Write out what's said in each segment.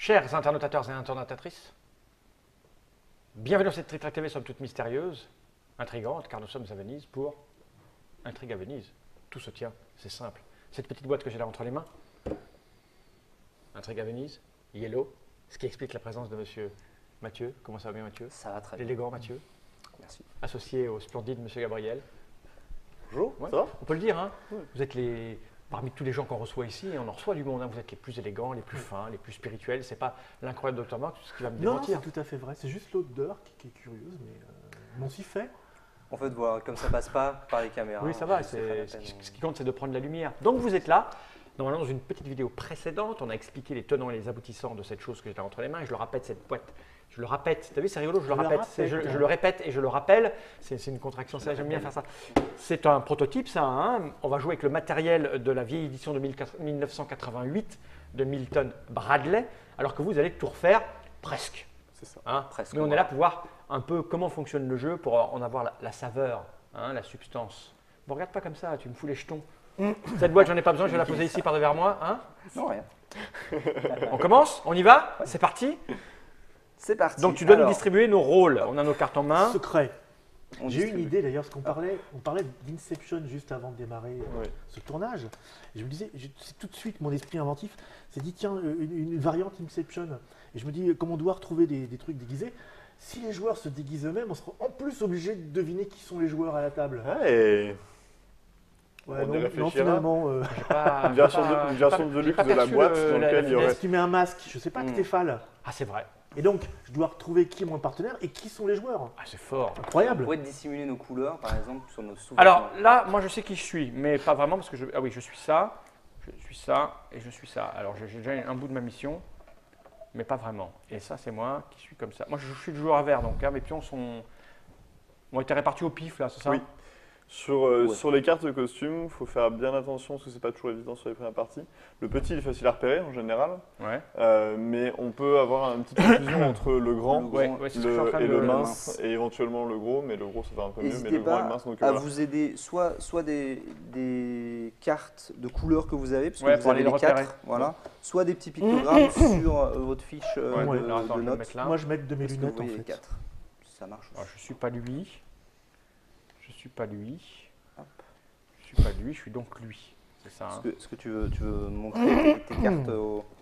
Chers internautateurs et internautatrices, bienvenue dans cette Trick Track TV, somme toute mystérieuse, intrigante, car nous sommes à Venise pour Intrigue à Venise. Tout se tient, c'est simple. Cette petite boîte que j'ai là entre les mains, Intrigue à Venise, Yellow, ce qui explique la présence de monsieur Mathieu. Comment ça va bien, Mathieu? Ça va très bien. L'élégant Mathieu, Merci. associé au splendide monsieur Gabriel. Bonjour, Ouais, ça va? on peut le dire, hein. Vous êtes parmi tous les gens qu'on reçoit ici, et on en reçoit du monde, hein, vous êtes les plus élégants, les plus fins, les plus spirituels. C'est pas l'incroyable Dr Mark qui va me Non, démentir. c'est tout à fait vrai. C'est juste l'odeur qui est curieuse, mais on s'y fait. En fait, voilà, comme ça passe pas par les caméras. Oui, ça va, c'est pas la ce peine. qui compte, c'est de prendre la lumière. Donc vous êtes là. Normalement, dans une petite vidéo précédente, on a expliqué les tenants et les aboutissants de cette chose que j'ai là entre les mains. Et je le répète, cette boîte, je le répète. Tu as vu, c'est rigolo, je le répète. Je le répète et je le rappelle. C'est une contraction, ça, j'aime bien faire ça. C'est un prototype, ça. Hein. On va jouer avec le matériel de la vieille édition de 1988 de Milton Bradley, alors que vous allez tout refaire presque. C'est ça. Hein. Presque, Mais on est voilà. là pour voir un peu comment fonctionne le jeu, pour en avoir la saveur, hein, la substance. Bon, regarde pas comme ça, tu me fous les jetons. Cette boîte, j'en ai pas besoin, je vais la poser ici par devers moi. Hein. Non, rien. On commence? On y va? C'est parti? C'est parti. Donc tu dois nous Alors, distribuer nos rôles. On a nos cartes en main. Secret. on J'ai eu une distribue. idée d'ailleurs, parce qu'on parlait d'Inception juste avant de démarrer Oui. ce tournage. Et je me disais, c'est tout de suite mon esprit inventif s'est dit tiens, une variante Inception. Et je me dis, comme on doit retrouver des trucs déguisés, si les joueurs se déguisent eux-mêmes, on sera en plus obligé de deviner qui sont les joueurs à la table. Hey. Ouais, On y non, réfléchira. finalement, J'ai pas- Une version j'ai pas- de, une version j'ai de pas luxe de la perçu boîte le- dans la- laquelle il y la aurait. est-ce qu'il met un masque? Je sais pas que t'es Fall. Ah, c'est vrai. Et donc, je dois retrouver qui est mon partenaire et qui sont les joueurs. Ah, c'est fort. On Incroyable. pourrait dissimuler nos couleurs, par exemple, sur nos sous. Alors là, moi je sais qui je suis, mais pas vraiment parce que ah oui, je suis ça et je suis ça. Alors j'ai déjà un bout de ma mission, mais pas vraiment. Et ça, c'est moi qui suis comme ça. Moi, je suis le joueur à vert, donc hein, mes pions ont été répartis au pif là, c'est ça? Oui. Sur les cartes de costume, il faut faire bien attention parce que c'est pas toujours évident sur les premières parties. Le petit il est facile à repérer en général, Ouais. mais on peut avoir une petite confusion entre le grand Le Ouais, ouais, c'est ce que je suis en train et de- le mince et éventuellement le gros, mais le gros ça va un peu mieux, mais N'hésitez le grand et pas le mince donc à voilà. vous aider, soit des cartes de couleurs que vous avez, parce que Ouais, vous pour avez aller les le repérer. 4, voilà. Soit des petits pictogrammes sur votre fiche Ouais, de, alors, attends, de je vais le notes. mettre là. Moi, je mets de mes Parce que lunettes vous en voyez les fait. 4. Ça marche aussi. Alors, je suis pas lui. Je suis pas lui. Hop. Je suis pas lui. Je suis donc lui. C'est ça. Hein. Est-ce que tu veux montrer tes cartes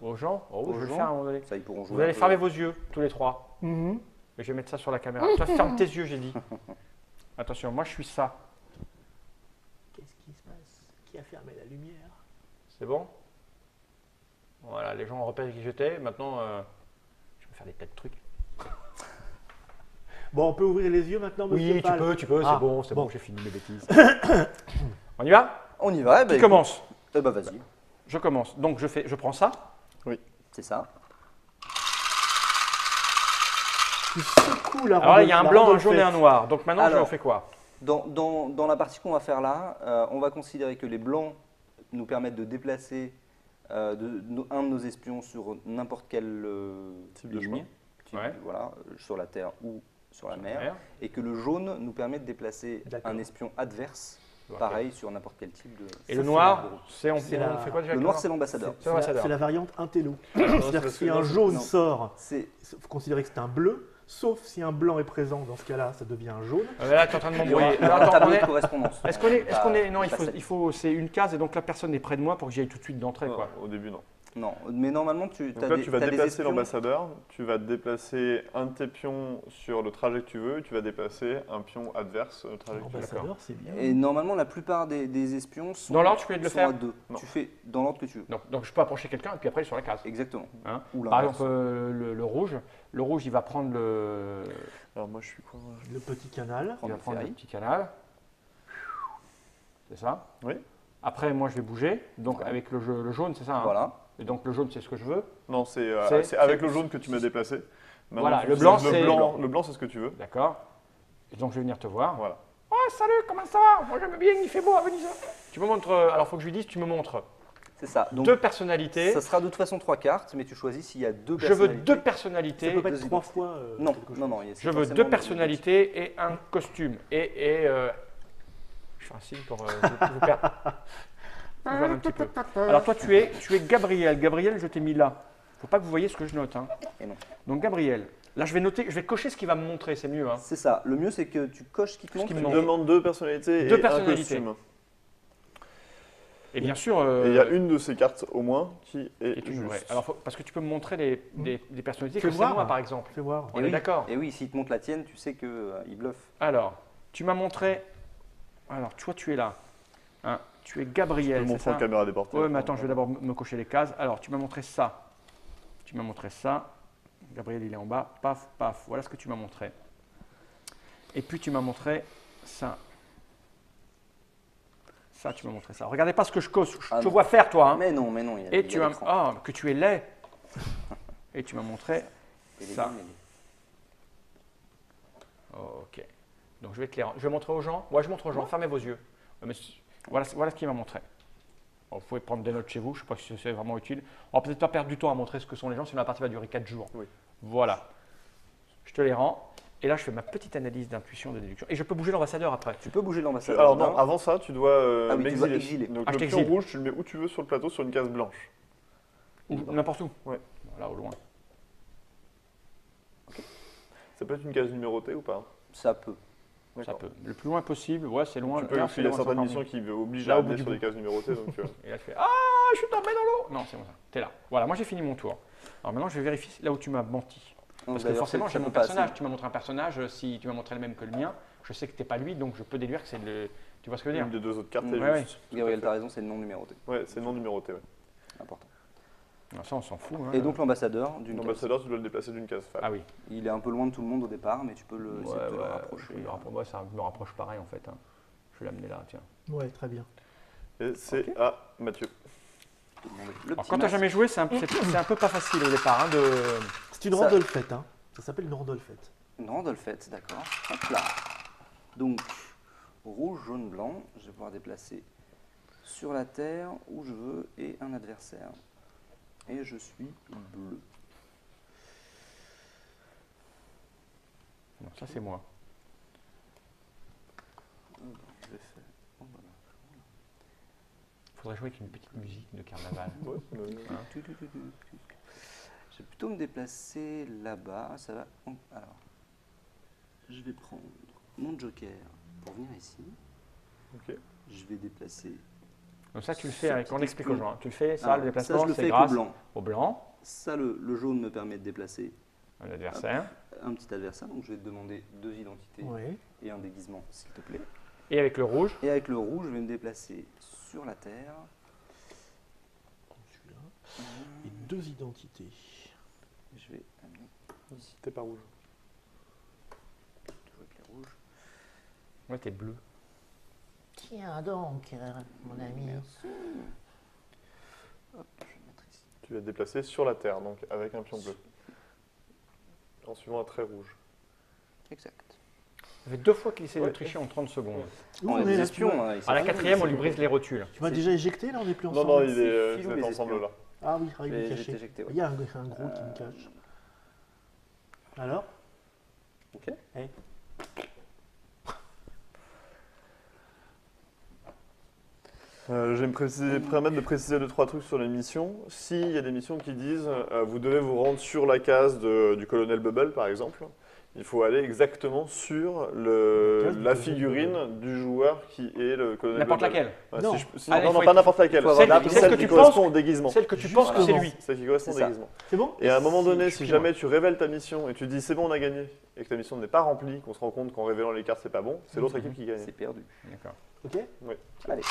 Aux gens. Oh, aux je vais le gens. faire à un moment donné. Ça, ils pourront jouer. Vous allez un peu. fermer vos yeux tous les trois. Mhm. Et je vais mettre ça sur la caméra. Toi, ferme tes yeux, j'ai dit. Attention, moi je suis ça. Qu'est-ce qui se passe? Qui a fermé la lumière? C'est bon? Voilà, les gens ont repéré qui j'étais. Maintenant, je vais faire des tas de trucs. Bon, on peut ouvrir les yeux maintenant, monsieur Oui, Fall? tu peux, Ah, c'est bon. bon, j'ai fini mes bêtises. On y va? On y va. Qui Eh ben, écoute, commence? eh ben, vas-y. Je commence. Donc je prends ça. C'est ça. Tu secoues la Alors là, il y a un la blanc, un rondelle jaune et un faite. noir. Donc maintenant, je Alors. fais quoi? Dans la partie qu'on va faire là, on va considérer que les blancs nous permettent de déplacer un de nos espions sur n'importe quel Type de ligne, Ouais. voilà, sur la terre ou sur la mer, Mer. et que le jaune nous permet de déplacer D'accord. un espion adverse, Ok. pareil sur n'apport quel type de. Et Ça, le c'est noir, on c'est la- fait quoi déjà? Le avec noir, c'est l'ambassadeur. C'est l'ambassadeur. C'est la variante intello. c'est C'est-à-dire que parce si que un non, jaune non. sort, C'est il faut considérer que c'est un bleu, sauf si un blanc est présent. Dans ce cas-là, ça devient un jaune. Là, tu es en train de il y aura, m'embrouiller. il y aura Alors, un attends, tableau on est- de correspondance. Non, Pas celle. c'est une case et donc la personne est près de moi pour que j'y aille tout de suite d'entrée, quoi. Au début non. Non, mais normalement, Donc là tu vas des déplacer espions. l'ambassadeur, tu vas déplacer un de tes pions sur le trajet que tu veux, et tu vas déplacer un pion adverse sur le trajet que tu veux. L'ambassadeur, c'est bien. Et normalement, la plupart des espions sont, Dans l'ordre, tu peux le sont faire à deux. Non. Tu fais dans l'ordre que tu veux. Donc je peux approcher quelqu'un et puis après il est sur la case. Exactement. Hein. Ou Par l'inverse. exemple, le rouge. Le rouge, il va prendre le, Alors moi je suis quoi moi Le petit canal. il va Prendre prendre le ferry. petit canal. C'est ça. Oui. Après, moi, je vais bouger. Donc Ouais. avec le jaune, c'est ça. Hein. Voilà. Et donc le jaune, c'est ce que je veux. Non, C'est- c'est avec le jaune que tu m'as déplacé. Maintenant, Voilà, tu le utilises blanc, c'est- le blanc, c'est ce que tu veux. D'accord. Et donc je vais venir te voir. Voilà. Oh, salut, comment ça va? Moi, j'aime bien, il fait beau à Venise. Tu me montres. Alors, il faut que je lui dise, tu me montres C'est ça. Donc, deux personnalités. ça sera de toute façon 3 cartes, mais tu choisis s'il y a deux Je veux personnalités. deux Ça personnalités. peut pas être Deux 3 identités. fois. Non, quelque chose. non, non. Je veux deux personnalités et un costume. Je fais un signe pour vous perdre. Un petit peu. Alors toi, tu es Gabriel. Gabriel, je t'ai mis là. faut pas que vous voyez ce que je note. Hein. Et non. Donc Gabriel, là je vais noter, je vais cocher ce qu'il va me montrer, c'est mieux. Hein. C'est ça. Le mieux, c'est que tu coches ce qui te montre. qui me Tu manque. demandes 2 personnalités Deux et personnalités. un costume. Et bien sûr, Et il y a une de ces cartes au moins qui est est une juste. vraie. Alors, parce que tu peux me montrer des personnalités Fais comme c'est voir. moi par exemple. Fais voir. On est d'accord. Et oui, s'il te montre la tienne, tu sais qu'il bluffe. Alors, tu m'as montré. Alors, toi tu es là. Hein, tu es Je peux Gabriel, le c'est montrer en ça? caméra déportée. Oui, mais attends, je vais d'abord me cocher les cases. Alors, tu m'as montré ça. Tu m'as montré ça. Gabriel, il est en bas. Paf, paf. Voilà ce que tu m'as montré. Et puis, tu m'as montré ça. Ça, tu m'as montré ça. Regardez pas ce que je coche. Je Ah te non. vois faire, toi. Hein. Mais non, il y a, Et il y tu a as. l'écran. Ah, que tu es laid. Et tu m'as montré Et les ça. gants, mais les- Ok. Donc, je vais te les. Je vais montrer aux gens. Ouais, je montre aux gens. Fermez vos yeux. Mais voilà ce qu'il m'a montré. Bon, vous pouvez prendre des notes chez vous. Je ne sais pas si c'est vraiment utile. On va peut-être pas perdre du temps à montrer ce que sont les gens, sinon la partie va durer 4 jours. Oui. Voilà. Je te les rends. Et là, je fais ma petite analyse d'intuition, de déduction. Et je peux bouger l'ambassadeur après. Tu peux bouger l'ambassadeur. Alors non, dedans. avant ça, tu dois Ah oui, tu dois m'exiler. exiler. Donc Ah, je le pion t'exile. rouge, tu le mets où tu veux sur le plateau, sur une case blanche. Ou n'importe où. Ouais. Là, au loin. Ça peut être une case numérotée ou pas? Ça peut. Ça D'accord. peut. Le plus loin possible. Ouais, c'est loin. Tu peux, Là, il y a loin, certaines c'est missions encore qui obligent Là, à au bout amener du sur bout. des cases numérotées. Donc, mieux. Et là, je fais Ah, je suis tombé dans l'eau. Non, c'est bon ça. T'es là. Voilà, moi j'ai fini mon tour. Alors maintenant, je vais vérifier là où tu m'as menti. Donc, Parce que d'ailleurs, forcément, c'est j'ai mon pas assez. personnage. Tu m'as montré un personnage. Si tu m'as montré le même que le mien, je sais que t'es pas lui, donc je peux déduire que c'est le. Tu vois ce que je veux une dire? des 2 autres cartes Mm. est Ouais, juste. Gabriel, t'as raison, c'est le non numéroté. Ouais, c'est non numéroté. Ouais. Important. Non, ça, on s'en fout. Hein. Et donc l'ambassadeur d'une case. L'ambassadeur, tu dois le déplacer d'une case. Ah oui. Il est un peu loin de tout le monde au départ, mais tu peux essayer de te le Je rapprocher. moi, ça me rapproche pareil en fait. Hein. Je vais l'amener là, tiens. Ouais, très bien. Et c'est à Mathieu. te demander le Alors, petit quand t'as masque. jamais joué, c'est un peu pas facile au départ. Hein, C'est une Ça- randolphette, hein. Ça s'appelle une randolphette. Une randolphette, d'accord. Hop là. Donc, rouge, jaune, blanc. Je vais pouvoir déplacer sur la terre où je veux et un adversaire. Et je suis bleu. Non, ça c'est moi. Je vais faire. Oh, voilà. Faudrait jouer avec une petite musique de carnaval. Ouais, Je vais plutôt me déplacer là-bas. Ça va. Alors, je vais prendre mon joker pour venir ici. Ok. Je vais déplacer. Donc ça, tu le fais Ce avec, on petit explique aux peu. gens. Hein. Tu le fais, ça, Alors, le déplacement, je le c'est fais avec grâce le blanc. au blanc, Ça, le jaune me permet de déplacer un adversaire. un petit adversaire. Donc, je vais te demander 2 identités Ouais. et un déguisement, s'il te plaît. Et avec le rouge, Et avec le rouge, je vais me déplacer sur la terre. Celui-là. Et 2 identités. Je vais amener ici. T'es pas rouge. Toujours avec les rouges. ouais, t'es bleu. Tiens donc, mon ami. Merci. Hop, je vais mettre ici. Tu vas te déplacer sur la terre, donc avec un pion bleu. En suivant un trait rouge. Exact. Ça fait 2 fois qu'il essaie de Ouais. tricher en 30 secondes. Où On on est est des là, espions. tu m'as- hein, À la 4e, on lui brise les rotules. Tu m'as déjà éjecté là, on n'est plus Non, ensemble. non, il c'est est Philou, vous êtes les ensemble espions. là. Ah oui, il Je est vais caché. t'éjecter, ouais. Il y a un gros qui me cache. Alors Ok. Eh, Je vais me permettre de préciser 2-3 trucs sur les missions. S'il y a des missions qui disent vous devez vous rendre sur la case du colonel Bubble par exemple, il faut aller exactement sur La case du la colonel figurine du joueur qui est le colonel N'importe Bubble. laquelle. Ouais, Non. Ah, il non, faut pas être- n'importe laquelle. faut avoir Celle- Celle celle que qui tu correspond penses- au déguisement. Celle que tu Juste penses que c'est avant. lui. Celle qui correspond au C'est ça. déguisement. c'est bon Et à un moment Si, donné, je si suis jamais tu révèles ta mission et tu dis c'est bon, on a gagné, et que ta mission n'est pas remplie, qu'on se rend compte qu'en révélant les cartes c'est pas bon, c'est l'autre équipe qui gagne. C'est perdu. D'accord. Ok. Allez.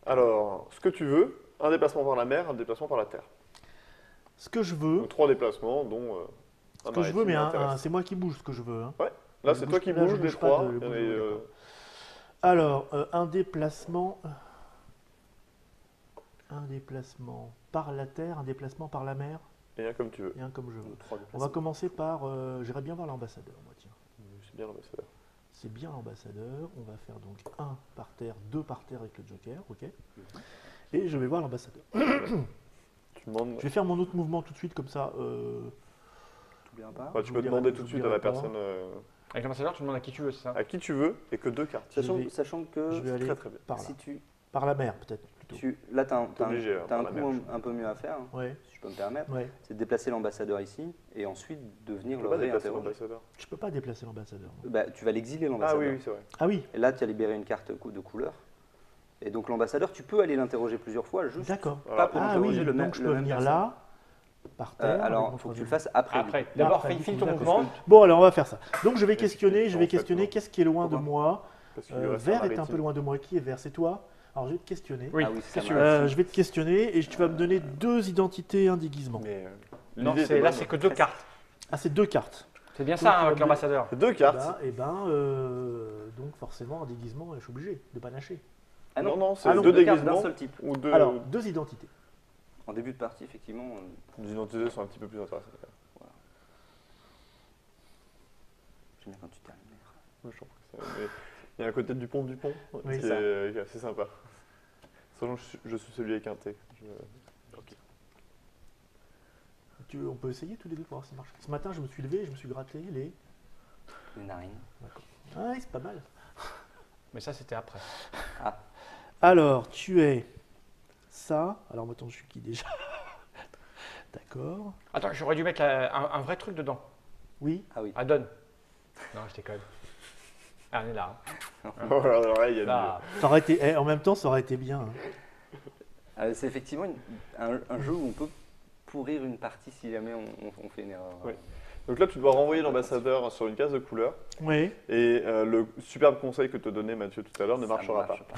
Alors, ce que tu veux, un déplacement par la mer, un déplacement par la terre. Ce que je veux, Donc 3 déplacements, dont ce que je veux, mais maritime et terrestre. c'est moi qui bouge ce que je veux. Hein. Là, je c'est bouge- toi qui là, je bouges les bouge pas 3. de- le bouge, d'accord. Alors, un déplacement par la terre, un déplacement par la mer Et un comme tu veux. et un comme je veux. Donc, 3 On va déplacements. commencer par. J'irais bien voir l'ambassadeur, moi, tiens. C'est bien l'ambassadeur. C'est bien l'ambassadeur. On va faire donc 1 par terre, 2 par terre avec le joker, ok. Et je vais voir l'ambassadeur. Tu demandes. Je vais faire mon autre mouvement tout de suite, comme ça. T'oublies un pas. Bah, tu je peux vous demander dirai- tout de je suite vous à la dirai pas. personne Avec l'ambassadeur, tu demandes à qui tu veux, c'est ça? à qui tu veux et que 2 cartes. Je vais- Sachant que je vais aller Très très bien. par là. si tu. Par la mer, peut-être. Là, tu as, T'es obligé, un par la coup merge. un peu mieux à faire, hein, Ouais, si je peux me permettre. ouais. C'est de déplacer l'ambassadeur ici et ensuite de venir Tu le peux pas déplacer réinterroger. l'ambassadeur. Je peux pas déplacer l'ambassadeur. non. Bah, tu vas l'exiler Ah l'ambassadeur. oui, oui, c'est vrai. Ah oui, Et là, tu as libéré une carte de couleur. Et donc l'ambassadeur, tu peux aller l'interroger plusieurs fois, juste d'accord. pas pour Ah interroger oui, le même. donc je le peux même venir personne. là, par terre. avec Alors, mon il faut que tu le troisième. fasses après. Après, du coup. d'abord, Après, finis du ton coup, mouvement. Bon, alors on va faire ça. Donc je vais Mais questionner, c'est en fait, non. qu'est-ce qui est loin de Pourquoi moi. Parce qu'il lui reste Vert est un maritime. peu loin de moi. Qui est vert? C'est toi? Alors je vais te questionner. Oui, Ah oui, qu'est-ce que ça tu marche. veux Je vais te questionner et tu vas me donner 2 identités, un déguisement. Mais Non, l'idée était là, bonne. c'est que 2 cartes. Ah, c'est 2 cartes. C'est bien ça, hein, avec Donc, l'ambassadeur. C'est 2 cartes. Donc forcément, un déguisement, je suis obligé de panacher. Ah Non, non, non, c'est Ah non, 2 deux cartes d'un déguisements seul type. ou 2 Alors, 2 identités. En début de partie, effectivement. identités sont un petit peu plus intéressantes. J'aime bien quand tu termines. Moi, je trouve que c'est- mais il y a un côté du pont Oui, qui est assez sympa. Sachant que je suis celui avec un T. On peut essayer tous les deux pour voir si ça marche. Ce matin, je me suis levé et je me suis gratté les. Les narines. Ah oui, c'est pas mal. Mais ça, c'était après. Alors, tu es ça. Alors, attends, je suis qui déjà? D'accord. Attends, j'aurais dû mettre un vrai truc dedans. Oui. Ah oui. Ah, donne. Non, je déconne. Ah, on est là. hein. Oh, alors là, il y a Là. Ça aurait été, en même temps, ça aurait été bien. hein. C'est effectivement un jeu où on peut pourrir une partie si jamais on fait une erreur. Oui. Donc là, tu dois renvoyer l'ambassadeur sur une case de couleur. Oui. Et le superbe conseil que te donnait Mathieu tout à l'heure ne Ça marchera marche pas.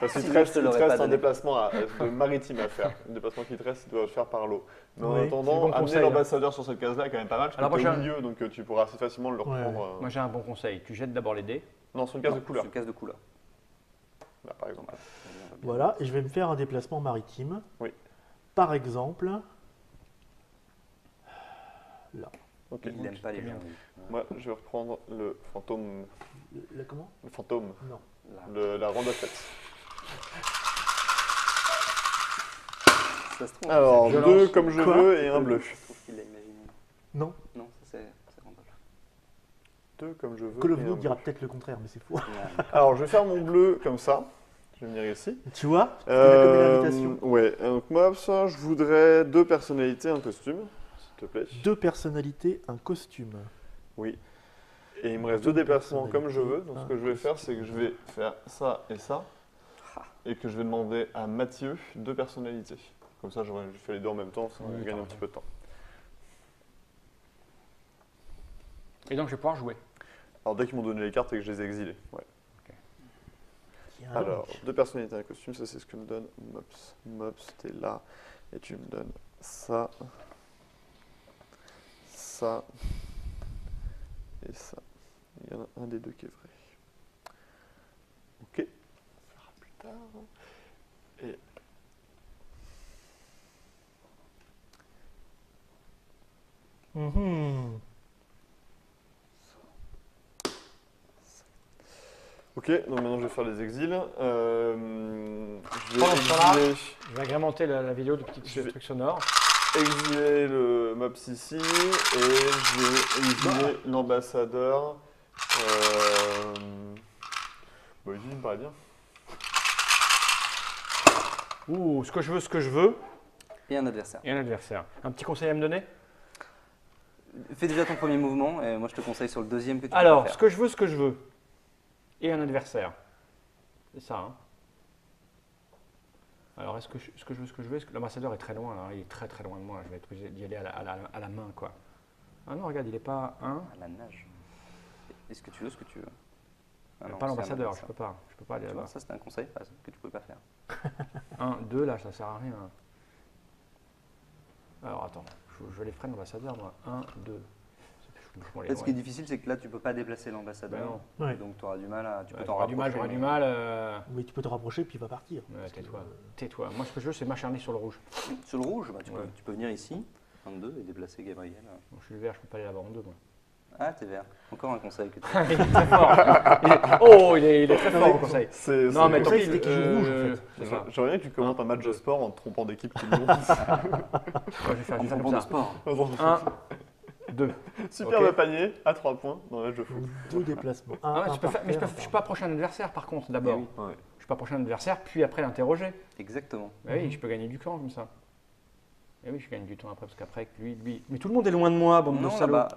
Parce qu'il te Sinon, reste, je te l'aurais pas un donné. déplacement de maritime à faire. Le déplacement qui te reste, tu dois le faire par l'eau. Mais en Oui, c'est attendant, le bon amener conseil, l'ambassadeur sur cette case-là est quand même pas mal, parce Alors, que tu es moi, au j'ai milieu, donc tu pourras assez facilement le Ouais. reprendre. Moi, j'ai un bon conseil. Tu jettes d'abord les dés. Non, sur une case de Non, couleur, sur une case de couleur. là, par exemple. Voilà. Et je vais me faire un déplacement maritime. Oui. Par exemple. Là. Ok. Il n'aime pas les bien. gens. Moi, je vais reprendre le fantôme. Comment? Le fantôme. Non. Là. La ronde à tête. Ça se trouve. Alors, violence. 2 comme je Quoi veux et un bleu. Je trouve qu'il l'a imaginé. Non. Non, ça c'est Randolph. 2 comme je veux. Call of et un Duty bleu. dira peut-être le contraire, mais c'est faux. Alors, je vais faire mon bleu comme ça. Je vais venir ici. Tu vois? C'était comme une invitation. Ouais, donc moi, ça, je voudrais 2 personnalités, un costume, s'il te plaît. 2 personnalités, un costume. Oui. Et il me reste 2 Deux déplacements comme je veux. personnalités, Donc, ce un que je vais faire, costume. c'est que je vais faire ça et ça. Ah. Et que je vais demander à Mathieu 2 personnalités. Comme ça, je fais les deux en même temps, ça Oui, gagne t'as un petit peu de temps. Et donc, je vais pouvoir jouer. Alors, dès qu'ils m'ont donné les cartes et que je les ai exilées. Ouais. Tiens, Alors, 2 personnalités, un costume, ça c'est ce que me donne Mops. Mops, t'es là. Et tu me donnes ça. Ça. Et ça. Il y en a un des deux qui est vrai. Ok. On verra plus tard. Et Mhm. ok, donc maintenant je vais faire les exils. Je Pendant ce temps-là, vais Je vais agrémenter la vidéo de petits Je vais- trucs sonores. exiler le Mops ici et je vais exiler l'ambassadeur. Bah, ici, il me paraît bien. Ouh, ce que je veux, Et un adversaire. et un adversaire. Un petit conseil à me donner? Fais déjà ton premier mouvement et moi je te conseille sur le deuxième que tu Alors, peux ce faire. que je veux, et un adversaire. C'est ça, hein. Alors, est-ce que ce que je veux, est-ce que l'ambassadeur est très loin, là, il est très très loin de moi, je vais être obligé d'y aller à la main, quoi. Ah non, regarde, il n'est pas un, À la nage. Est-ce que tu veux ce que tu veux? Ah non, pas c'est un l'ambassadeur, je adversaire. peux pas aller Tu vois, là-bas. ça c'était un conseil que tu pouvais pas faire. 1, 2, là, ça sert à rien. Alors, attends, je les freine l'ambassadeur, moi. 1, 2. Là, ce qui est difficile, c'est que là tu peux pas déplacer l'ambassadeur. Ben non. Ouais. Donc tu auras du mal à. Tu peux Ouais, t'en j'aurais du mal, rapprocher, j'aurais du mais- mal. Oui, tu peux te rapprocher puis il va partir. Ouais, Parce que, tais-toi, tais-toi. Moi, ce que je veux, c'est m'acharner sur le rouge. Sur le rouge, bah, Ouais. tu peux venir ici, 22, et déplacer Gabriel. Bon, je suis le vert, je peux pas aller là-bas en deux, moi. Ah, t'es vert. Encore un conseil que tu il est très fort. Il est très fort au conseil. Non, mais le tant conseil, pis. c'était qu'il joue rouge, en fait. C'est ça. J'aimerais bien que tu commentes un match de sport en te trompant d'équipe tout le monde. Moi, je vais faire En comme de ça. sport. 1, 2. Superbe Ok. panier à 3 points dans le match de foot. Donc, 2 déplacements. Un, Ah ouais, un je peux par faire, mais terre, je peux approcher un adversaire par contre d'abord. Eh oui. Je peux approcher un adversaire, puis après l'interroger. Exactement. Bah oui, je peux gagner du temps comme ça. Et oui, je gagne du temps après, parce qu'après, lui. Mais tout le monde est loin de moi, bande de Non, salauds.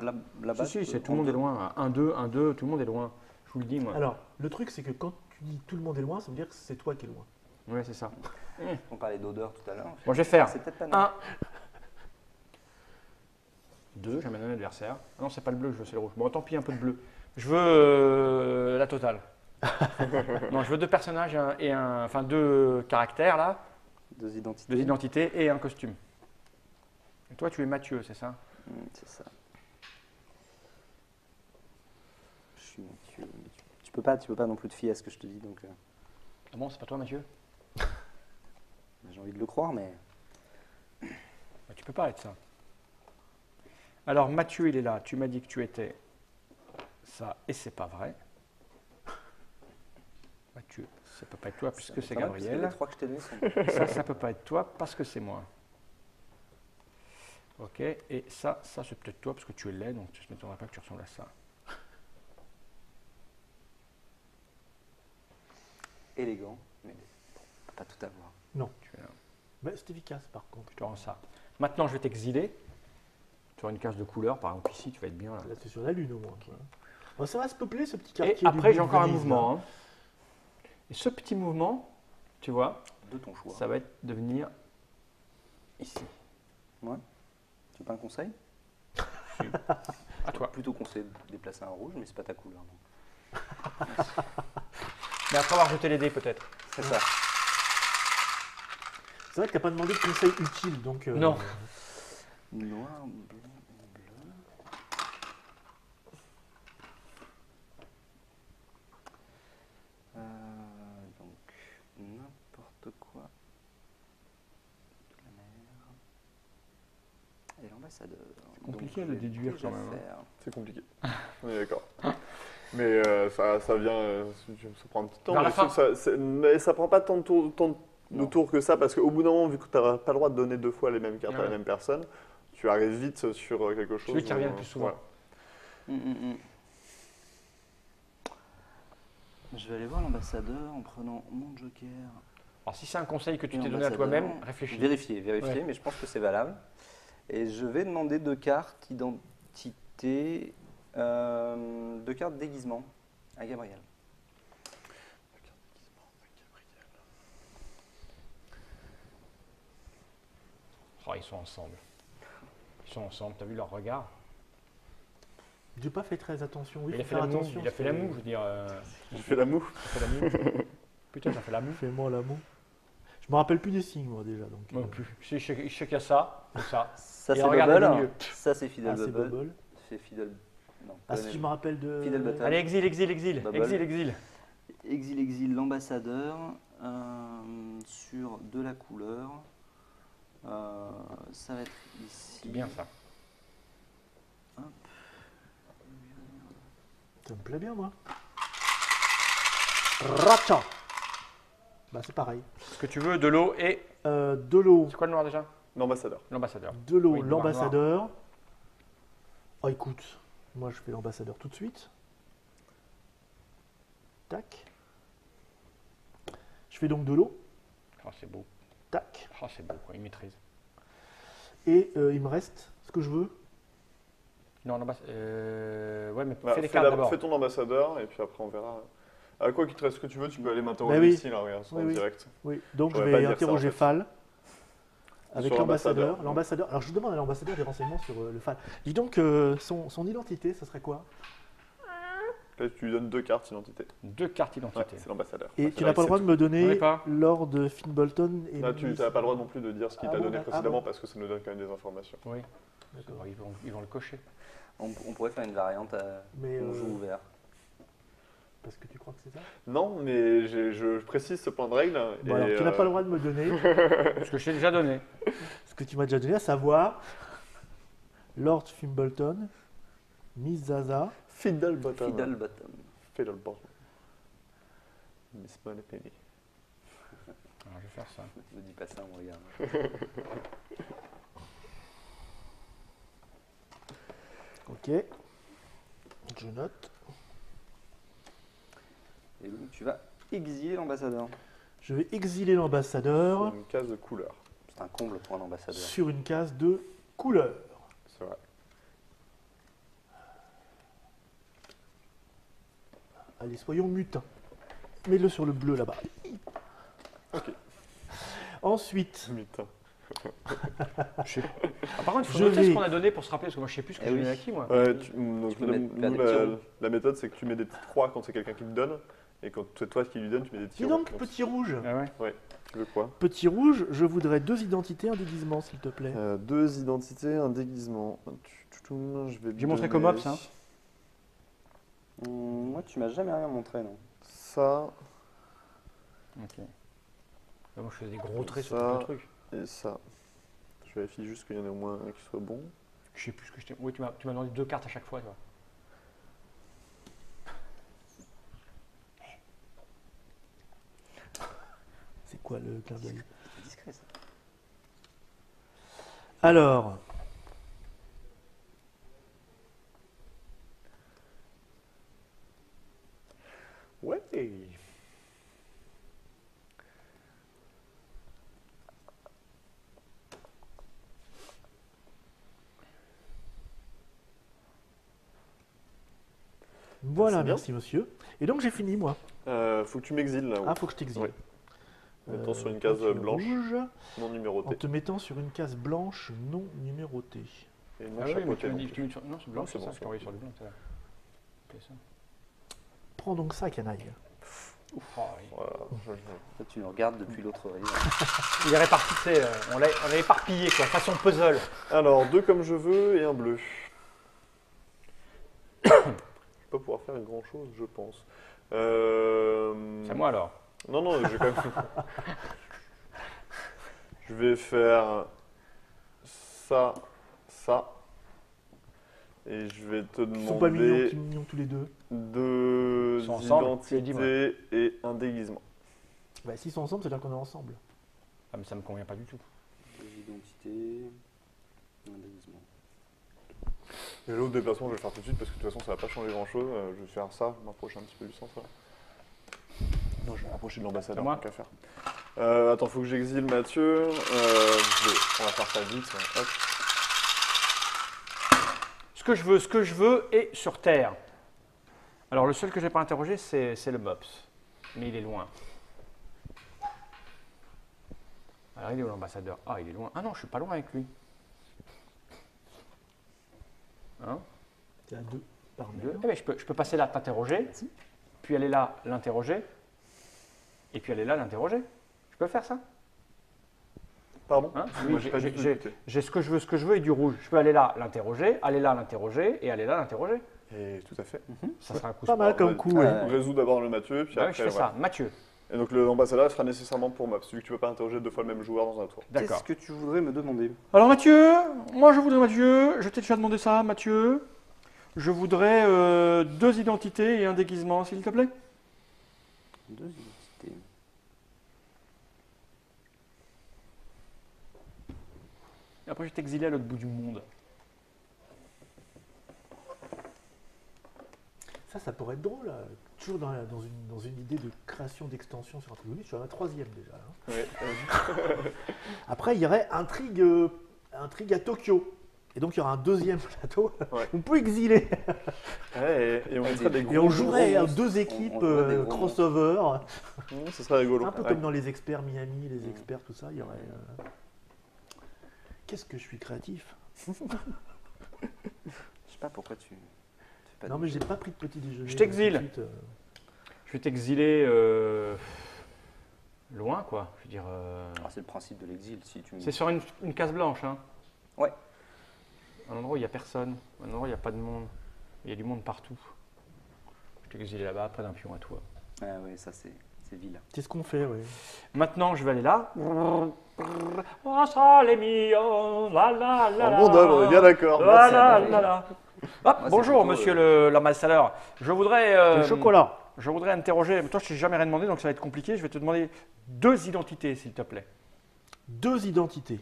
là-bas. Si, c'est tout le monde est loin. 1-2, 1-2, tout le monde est loin. Je vous le dis, moi. Alors, le truc, c'est que quand tu dis tout le monde est loin, ça veut dire que c'est toi qui es loin. Ouais, c'est ça. On parlait d'odeur tout à l'heure. Bon, je vais faire C'est peut-être pas non. 1, 2, j'amène un adversaire. Ah non, c'est pas le bleu, je veux, c'est le rouge. Bon, tant pis, un peu de bleu. Je veux la totale. Non, je veux 2 personnages enfin 2 caractères là, 2 identités. 2 identités et un costume. Et toi, tu es Mathieu, c'est ça? C'est ça. Je suis Mathieu. Tu peux pas non plus te fier à ce que je te dis, donc Ah bon, c'est pas toi, Mathieu? j'ai envie de le croire, mais Bah, tu peux pas être ça. Alors, Mathieu, il est là. Tu m'as dit que tu étais ça, et c'est pas vrai. Mathieu, ça peut pas être toi puisque c'est Gabriel. Les 3 que je t'ai donnés sont. Ça peut pas être toi parce que c'est moi. Ok, et ça c'est peut-être toi parce que tu es laid, donc je ne m'étonnerais pas que tu ressembles à ça. Élégant, mais on peut pas tout avoir. Non. Tu es là, Mais c'est efficace, par contre. je te rends ça. Maintenant, je vais t'exiler. Tu auras une case de couleur, par exemple ici, tu vas être bien là. Là, c'est sur la Lune, au moins. Quoi. Bon, ça va se peupler, ce petit Et quartier. après, du j'ai encore un Venise, mouvement. là. Hein. Et ce petit mouvement, tu vois, De ton choix. ça va être de venir ici. Ouais. Tu veux pas un conseil? À toi. Plutôt conseil de déplacer un rouge, mais c'est pas ta couleur. Donc. Mais après avoir jeté les dés, peut-être. C'est ça. C'est vrai que t'as pas demandé de conseils utiles, donc. Non. Noir, blanc, bleu. Donc, n'importe quoi. De la mer. Et l'ambassadeur. C'est compliqué Donc, de je vais déduire déjà quand même, hein. faire- C'est compliqué. On est d'accord. Mais ça vient. Ça prend un petit temps. Vers la mais fin. mais ça prend pas tant de Non. tours que ça, parce qu'au bout d'un moment, vu que tu n'as pas le droit de donner 2 fois les mêmes cartes à Ouais. la même personne, tu arrives vite sur quelque chose. veux qu'ils reviennent où, plus souvent. ouais. Je vais aller voir l'ambassadeur en prenant mon joker. Alors, si c'est un conseil que tu Et t'es donné à ambassadeur. toi-même, réfléchis. Vérifier, Ouais. mais je pense que c'est valable. Et je vais demander 2 cartes identité, 2 cartes déguisement à Gabriel. Oh, ils sont ensemble. Ils sont ensemble, t'as vu leur regard? J'ai pas fait très attention. Oui, Il a faut fait faire la moue, attention. il a fait la moue, je veux dire. J'ai fait la moue. ça fait la moue. Putain, ça fait la moue. Fais-moi la moue. Je me rappelle plus des signes, moi, déjà. Donc, Moi non plus. Je sais qu'il y a ça, ou ça. Ça Et c'est regarde le Bubble. milieu. Ça c'est Fidel Ah, c'est Bubble. Bubble. C'est Fidel. Non, Ah, Colonel. si je me rappelle de. Fidel Button. Allez, exil, exil, exil. Bubble. Exil, exil. Exil, l'ambassadeur sur de la couleur. Ça va être ici. C'est bien ça. Ça me plaît bien, moi. Racha. Bah, c'est pareil. Ce que tu veux, de l'eau et. De l'eau. C'est quoi le noir déjà? L'ambassadeur. L'ambassadeur. De l'eau, Oui, noir, l'ambassadeur. Oh, écoute, moi je fais l'ambassadeur tout de suite. Tac. Je fais donc de l'eau. Oh, c'est beau. Tac. Oh, c'est beau, quoi. Il maîtrise. Et il me reste ce que je veux. Non, l'ambassadeur. Ouais, mais Bah, fais les cartes d'abord. fais ton ambassadeur et puis après on verra. À quoi qu'il te reste ce que tu veux, tu peux aller m'interroger Bah oui. ici, là, regarde, Oui, en oui. direct. Oui. Donc je J'aurais pas vais dire ça, interroger en fait. Fall. Avec Sur l'ambassadeur. l'ambassadeur. L'ambassadeur. Alors je demande à l'ambassadeur des renseignements sur le Fall. Dis donc, son identité, ça serait quoi? Là, tu lui donnes 2 cartes d'identité. 2 cartes Ouais, d'identité. c'est l'ambassadeur. Et tu n'as pas le droit de me J'en donner ai pas. Lord Finn Bolton et. Là, tu Miss- n'as pas le droit non plus de dire ce qu'il Ah t'a bon, donné d'accord. précédemment Ah bon. parce que ça nous donne quand même des informations. Oui. D'accord. Ils vont le cocher. On pourrait faire une variante à Mais on joue ouvert. parce que tu crois que c'est ça? Non, mais je précise ce point de règle. Bon, alors tu n'as pas le droit de me donner Ce que je t'ai déjà donné. ce que tu m'as déjà donné, à savoir Lord Fimbleton, Miss Zaza. Fiddle bottom. Fidel Bottom. Fiddle bottom. Miss Moneypenny. Alors, je vais faire ça. Ne dis pas ça, mon regard. Ok. Je note. Et donc tu vas exiler l'ambassadeur. Je vais exiler l'ambassadeur Une case de couleur. C'est un comble pour un ambassadeur. sur une case de couleur. C'est vrai. Allez, soyons mutins. Mets-le sur le bleu là-bas. Ok. Ensuite, Putain. Ah, par contre, il faut Je noter ce vais- qu'on a donné pour se rappeler, parce que moi je sais plus ce que Eh j'ai oui. donné à qui moi. Ouais, donc, peux mettre nous, des petits ronds. la méthode, c'est que tu mets des petites croix quand c'est quelqu'un qui te donne. Et quand c'est toi qui lui donne, tu mets des petits dis ronds. donc, petit rouge. Ah ouais. Tu veux quoi? Petit rouge, je voudrais 2 identités, un déguisement, s'il te plaît. 2 identités, un déguisement. Je vais J'ai montré donner comme Ops, hein. Moi, tu m'as jamais rien montré, non. Ça Ok. Moi je faisais des gros traits sur Ça. tout le truc. et ça. Je vérifie juste qu'il y en ait au moins un qui soit bon. Je sais plus ce que je t'ai. Oui, tu m'as demandé 2 cartes à chaque fois, toi. C'est quoi le clin d'œil? C'est discret, ça. Alors, Ouais. voilà, c'est bien. merci monsieur. Et donc j'ai fini, moi. Faut que tu m'exiles là. Ah, faut que je t'exile. Ouais. Mettons sur une case toi, tu es blanche. rouge, Non en numéroté. te mettant sur une case blanche non numérotée. Et non Ah oui, mais chapeauté tu m'as non dit. plus. Non, c'est blanc, Non, c'est c'est bon, ça, c'est je t'ai envoyé sur le blanc tout à l'heure. Ok, ça. Prends donc ça, canaille. Oh, oui. Voilà. Toi, tu nous regardes depuis l'autre oreille. Il est réparti, tu sais, on l'a éparpillé, quoi, façon puzzle. Alors, 2 comme je veux et un bleu. Je vais pas pouvoir faire grand chose, je pense. C'est à moi alors. Non, non, j'ai quand même. Je vais faire ça, ça. Et je vais te Ils sont pas demander mignons tous les deux. 2 Ils sont ensemble, tu l'as dit, moi. identités et un déguisement. Bah, s'ils sont ensemble, c'est-à-dire qu'on est ensemble. Ah, mais ça me convient pas du tout. Deux identités, un déguisement. Et l'autre déplacement, je vais le faire tout de suite parce que de toute façon, ça va pas changer grand-chose. Je vais faire ça, m'approcher un petit peu du centre. Là. Non, je vais m'approcher de l'ambassadeur, C'est moi tant qu'à faire. Attends, faut que j'exile Mathieu. On va faire ça vite. Hop. Ce que je veux est sur Terre. Alors le seul que j'ai pas interrogé, c'est le Mops. Mais il est loin. Alors il est où l'ambassadeur? Ah, il est loin. Ah non, je suis pas loin avec lui. Hein? C'est à 2 par Deux. mer. Eh ben, je peux passer là, t'interroger, puis aller là, l'interroger, et puis aller là, l'interroger. Je peux faire ça? Pardon Hein? Moi, Oui, j'ai pas du tout écouté. j'ai ce que je veux et du rouge. Je peux aller là, l'interroger, aller là, l'interroger, et aller là, l'interroger. Et tout à fait. Ça sera un coup Pas mal comme coup, ouais. Ouais. Résous d'abord le Mathieu, puis Ah oui, après. je fais ça. Mathieu. Et donc l'ambassadeur sera nécessairement pour Mops, vu que tu ne peux pas interroger 2 fois le même joueur dans un tour. D'accord. Qu'est-ce que tu voudrais me demander? Alors Mathieu, moi je voudrais Mathieu, je t'ai déjà demandé ça Mathieu. Je voudrais 2 identités et un déguisement s'il te plaît. Deux identités. Et après je vais t'exiler à l'autre bout du monde. Ça pourrait être drôle. Toujours dans une idée de création d'extension sur Intrigue. Je suis à la 3e déjà. Hein. Ouais. Après, il y aurait intrigue à Tokyo. Et donc, il y aura un 2e plateau. Ouais. On peut exiler. Et on mettrait des gros. Et on jouerait gros 2 équipes on jouerait des gros crossover. Ce serait rigolo. Un peu Ouais. comme dans les experts Miami, les experts, tout ça. Il y aurait. Qu'est-ce que je suis créatif? Je sais pas pourquoi tu fais pas Non, de mais jeu. j'ai pas pris de petit déjeuner. Je t'exile. tout de suite, Je vais t'exiler loin quoi. Je veux dire. Ah, c'est le principe de l'exil. Si tu... C'est sur une case blanche hein. Ouais. Un endroit où il n'y a personne, un endroit où il n'y a pas de monde. Il y a du monde partout. Je t'exile là-bas près d'un pion à toi. Ah ouais, ça c'est vil. C'est ce qu'on fait, oui. Maintenant, je vais aller là. Oh, ça les mignon, la la la. En rondelle, on est bien d'accord. La Merci, la Adrien. la la. Hop, c'est bonjour, plutôt, monsieur l'ambassadeur. Je voudrais. Le chocolat. Je voudrais interroger. Toi, je t'ai jamais rien demandé, donc ça va être compliqué. Je vais te demander 2 identités, s'il te plaît, 2 identités.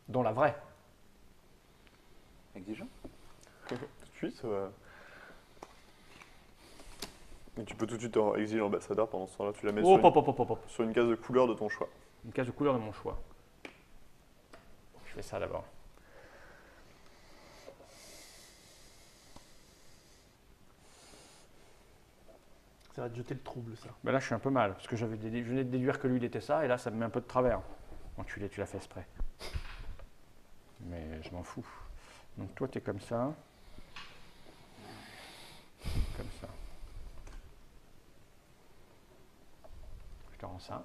dont la vraie. Avec des gens? Tout de suite. Et tu peux tout de suite exiler l'ambassadeur pendant ce temps-là. Tu la mets Hop, hop, hop, hop, hop. sur une case de couleur de ton choix. Une case de couleur de mon choix. Je fais ça d'abord. Ça va te jeter le trouble, ça. Ben là, je suis un peu mal, parce que je venais de déduire que lui, il était ça, et là, ça me met un peu de travers. Enculé, tu l'as fait exprès. Mais je m'en fous. Donc toi, tu es comme ça. Comme ça. Je te rends ça.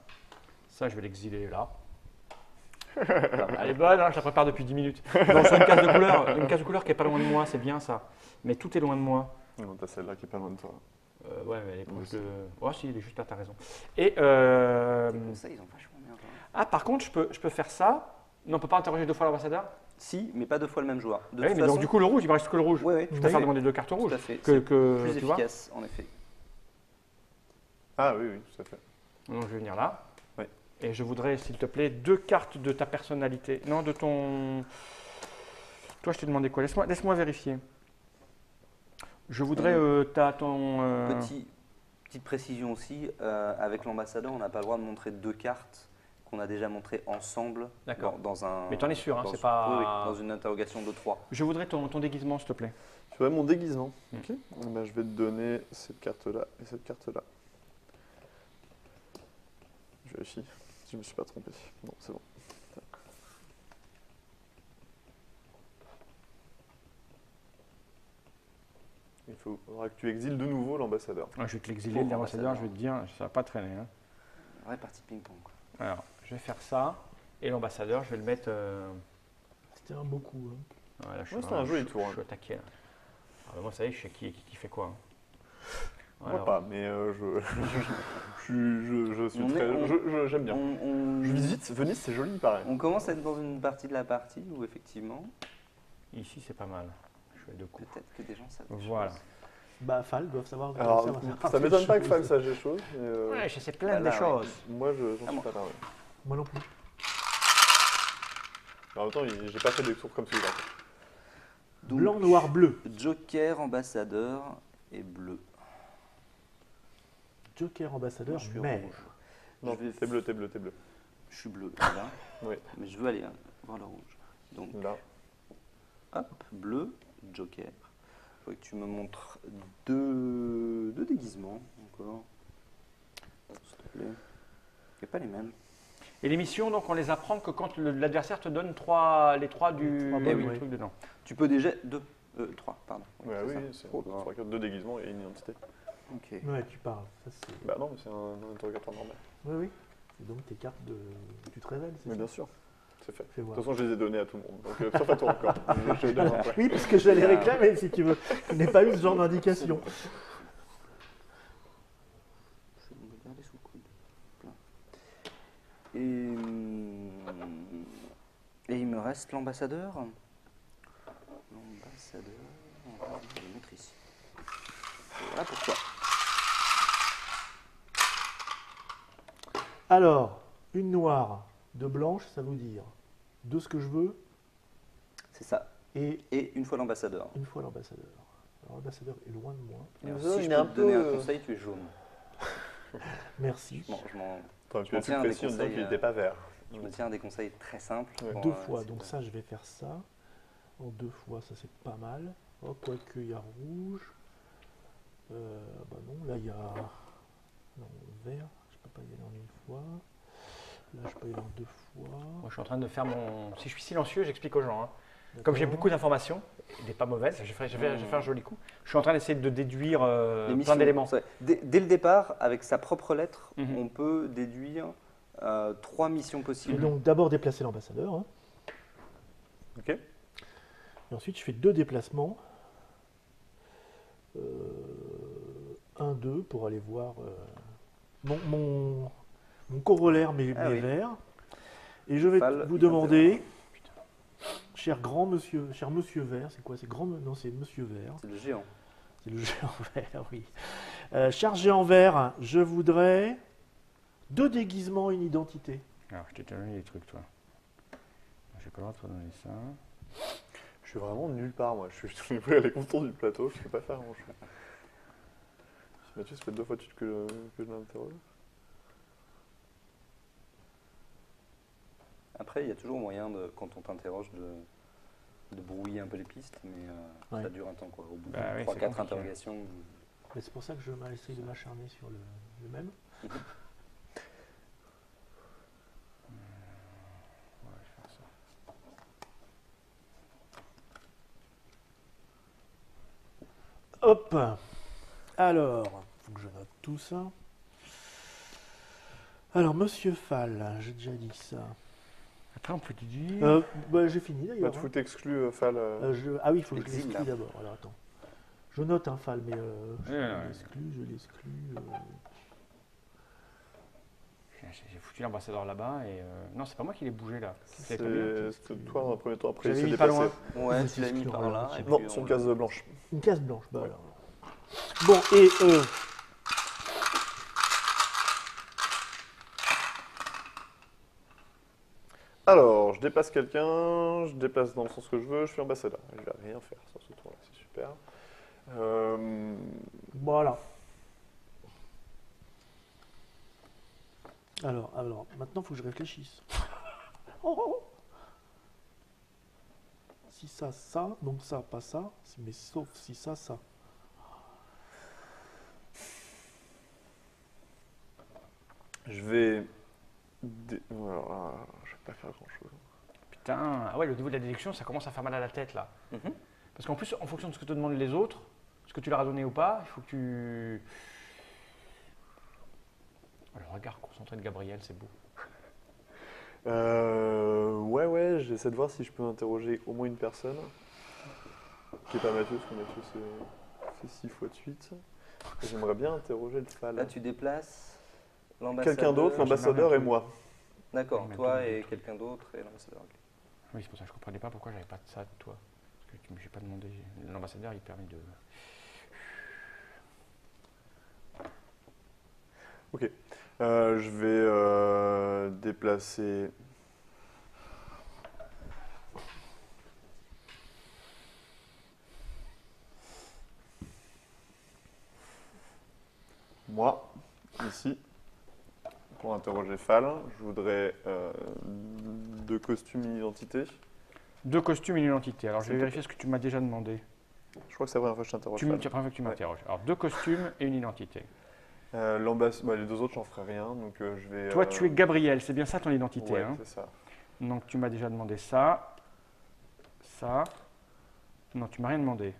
Ça, je vais l'exiler là. Elle est bonne, hein, je la prépare depuis 10 minutes. Non, sur une case de couleur qui est pas loin de moi, c'est bien ça. Mais tout est loin de moi. Non, t'as celle-là qui est pas loin de toi. Ouais, mais elle est proche Oui. de. Oh, si, il est juste là, t'as raison. Et. Les conseils, ils ont vachement bien. Quand même. Ah, par contre, je peux faire ça. Non, on peut pas interroger 2 fois l'ambassadeur. Si, mais pas 2 fois le même joueur. De Oui, toute mais donc façon, du coup, le rouge, il me reste que le rouge. oui, Je tout à préfère fait. demander 2 cartes Tout rouges. à fait. Que, Plus tu vois. efficace, en effet. Ah oui, oui, tout à fait. Donc je vais venir là. Oui. Et je voudrais, s'il te plaît, 2 cartes de ta personnalité. Non, de ton. Toi, je t'ai demandé quoi? Laisse-moi vérifier. Je voudrais ton. Petite précision aussi, avec l'ambassadeur, on n'a pas le droit de montrer 2 cartes qu'on a déjà montrées ensemble D'accord. dans un. Mais t'en es sûr, hein, dans- c'est pas. oui, oui, dans une interrogation de 3. Je voudrais ton déguisement, s'il te plaît. Tu vois mon déguisement. Ok. Eh ben, je vais te donner cette carte-là et cette carte-là. Je vérifie si je me suis pas trompé. Non, c'est bon. Il faudra que tu exiles de nouveau l'ambassadeur. Ah, je vais te l'exiler, Pour l'ambassadeur, je l'ambassadeur. vais te dire, ça va pas traîner. Hein. Vraie partie ping-pong. quoi. Alors, je vais faire ça. Et l'ambassadeur, je vais le mettre. C'était un beau coup. Hein. Ouais, là, je suis Ouais, c'est vraiment- un joli je- tour, hein. Je suis au taquet, là. Ah, bah, moi, ça y est, je sais qui fait quoi. Hein. Moi Alors, pas, mais je suis On très. est- J'aime bien. Je visite Venise, c'est joli, il paraît. On commence à être dans une partie de la partie où effectivement, Ici, c'est pas mal. Je fais 2 coups. peut-être que des gens savent des Voilà. choses. Bah, Fall doivent savoir. Alors, savoir ça m'étonne pas que Fall sache des choses, mais Ouais, je sais plein Bah de là, ouais. choses. moi, j'en Ah, suis moi. pas là. Ouais. Moi non plus. En même temps, j'ai pas fait des tours comme celui-là. Donc, Blanc, noir, bleu. Joker, ambassadeur et bleu. Joker, ambassadeur, Je suis mer. rouge. Non, Je vais t'es bleu, t'es bleu, t'es bleu. Je suis bleu là, Oui, mais je veux aller voir le rouge. Donc, là. hop, bleu, Joker. Il faut que tu me montres deux déguisements encore. S'il te plaît. Il n'y a pas les mêmes. Et les missions, donc, on les apprend que quand l'adversaire te donne les 3 du trois bonnes, du oui. truc dedans. Tu peux déjà. 3, pardon. Ouais, c'est oui, ça. c'est Oh, sur la carte 2 déguisements et une identité. Ok. Ouais, tu parles. Ça, c'est... Bah non, mais c'est un interrogatoire normal. Oui, oui. Et donc tes cartes de. Tu te révèles, c'est Mais ça bien sûr, c'est fait. Fais De voir. toute façon, je les ai donnés à tout le monde, donc sauf à toi encore. Je les donne après. Oui, parce que je l'ai réclamé, si tu veux. Je n'ai pas eu ce genre d'indication. Je vais me garder sous le coude. Plein. Et il me reste l'ambassadeur. L'ambassadeur, on va le mettre ici. Et voilà pourquoi. Alors, une noire, deux blanches, ça veut dire de ce que je veux C'est ça. et Et une fois l'ambassadeur. une fois l'ambassadeur. Alors, l'ambassadeur est loin de moi. Alors, Ça, si il je est peux un te donner peu, un conseil, tu es jaune. Merci. Je m'en- Attends, tu m'en as tiens tout à des précis en disant conseils, qu'il n'était pas vert. je me tiens à des conseils très simples. Ouais. Bon, Deux fois, c'est donc pas- ça, je vais faire ça. En 2 fois, ça c'est pas mal. Oh, quoique, il y a rouge. Bah non, là il y a. Non, vert, je peux pas y aller en une fois. Là, je peux y aller en 2 fois. Moi, je suis en train de faire mon. Si je suis silencieux, j'explique aux gens. Hein. Comme j'ai D'accord. beaucoup d'informations, et des pas mauvaises, je vais faire un joli coup. Je suis en train d'essayer de déduire Les plein missions, d'éléments. c'est vrai. Dès le départ, avec sa propre lettre, Mhm. on peut déduire 3 missions Je vais possibles. donc d'abord déplacer l'ambassadeur. Hein. Ok. Et ensuite, je fais 2 déplacements. 1, 2 pour aller voir mon corollaire, mes Ah oui. verts. Et je vais Fall, vous il demander, cher monsieur vert, c'est quoi? C'est grand? Non, c'est monsieur vert. C'est le géant. C'est le géant vert, oui. Cher géant vert, je voudrais 2 déguisements, une identité. Alors, je t'ai donné les trucs, toi. J'ai pas le droit de te donner ça. Je suis vraiment nulle part, moi. Je suis les contours du plateau, je ne sais pas faire grand-chose. Mathieu, ça fait 2 fois de suite que je l'interroge. Après, il y a toujours moyen, quand on t'interroge, de brouiller un peu les pistes, mais ça dure un temps, quoi. Au bout de 3-4 interrogations. Mais c'est pour ça que je vais essayer de m'acharner sur le même. Hop. Alors, faut que je note tout ça. Alors, Monsieur Fall, j'ai déjà dit ça. Après, on peut te dire. J'ai fini Bah, d'ailleurs. tu fous exclu Fall. Ah oui, il faut que je Exil, l'exclue là. d'abord. Alors attends. Je note un Fall, mais je Ouais. l'exclus. J'ai foutu l'ambassadeur là-bas et. Non, c'est pas moi qui l'ai bougé là. C'est toi dans un premier temps. Après, il J'avais s'est mis pas déplacé. loin. Ouais, Oui, tu l'as c'est mis ce par qu'il là. y a. et Non, puis c'est une on- case blanche. Une case blanche. Bah, Ouais. alors. Bon, et Alors, je déplace quelqu'un, je déplace dans le sens que je veux, je suis ambassadeur. Je vais rien faire sur ce tour-là, c'est super. voilà. Alors, maintenant, il faut que je réfléchisse. Oh. Si ça, donc ça, pas ça, mais sauf si ça. Je vais. Alors là, je vais pas faire grand-chose. Putain, ah ouais, le niveau de la déduction, ça commence à faire mal à la tête là. Mhm. Parce qu'en plus, en fonction de ce que te demandent les autres, ce que tu leur as donné ou pas, il faut que tu. Oh, le regard concentré de Gabriel, c'est beau. Ouais, j'essaie de voir si je peux interroger au moins une personne. Qui n'est pas Mathieu, parce que Mathieu c'est 6 fois de suite. Et j'aimerais bien interroger le Fall. Là, tu déplaces l'ambassadeur. Quelqu'un d'autre, l'ambassadeur et moi. D'accord, Mais toi tout, et tout. quelqu'un d'autre et l'ambassadeur. ok. Oui, c'est pour ça que je comprenais pas pourquoi j'avais pas de ça de toi. Parce que j'ai pas demandé. L'ambassadeur, il permet de. Ok. Je vais déplacer. Moi, ici, pour interroger Fall, je voudrais 2 costumes, une identité. 2 costumes et une identité. Alors je vais S'il te vérifier ce que tu m'as déjà demandé. Je crois que c'est la première fois que je t'interroge. C'est Fall. la première fois que tu m'interroges. Alors 2 costumes et une identité. Les 2 autres, j'en ferai rien, donc je vais. Toi, tu es Gabriel, c'est bien ça ton identité. Ouais, Hein. c'est ça. Donc tu m'as déjà demandé ça. Ça. Non, tu m'as rien demandé.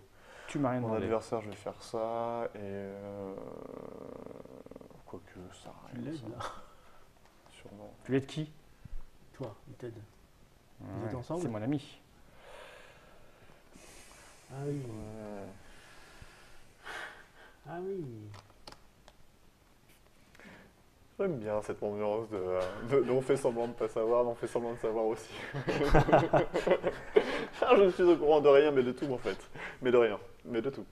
Tu m'as rien Mon demandé. adversaire, je vais faire ça, et. Quoique, ça sert à Tu rien. l'aides ça. là. Sûrement. Tu es de qui? Toi, il t'aide. Ouais, êtes ensemble c'est mon ami. Ah oui. Ouais. Ah oui. J'aime bien cette ambiance de on fait semblant de ne pas savoir, mais on fait semblant de savoir aussi. Ah, je suis au courant de rien, mais de tout en fait. Mais de rien, mais de tout.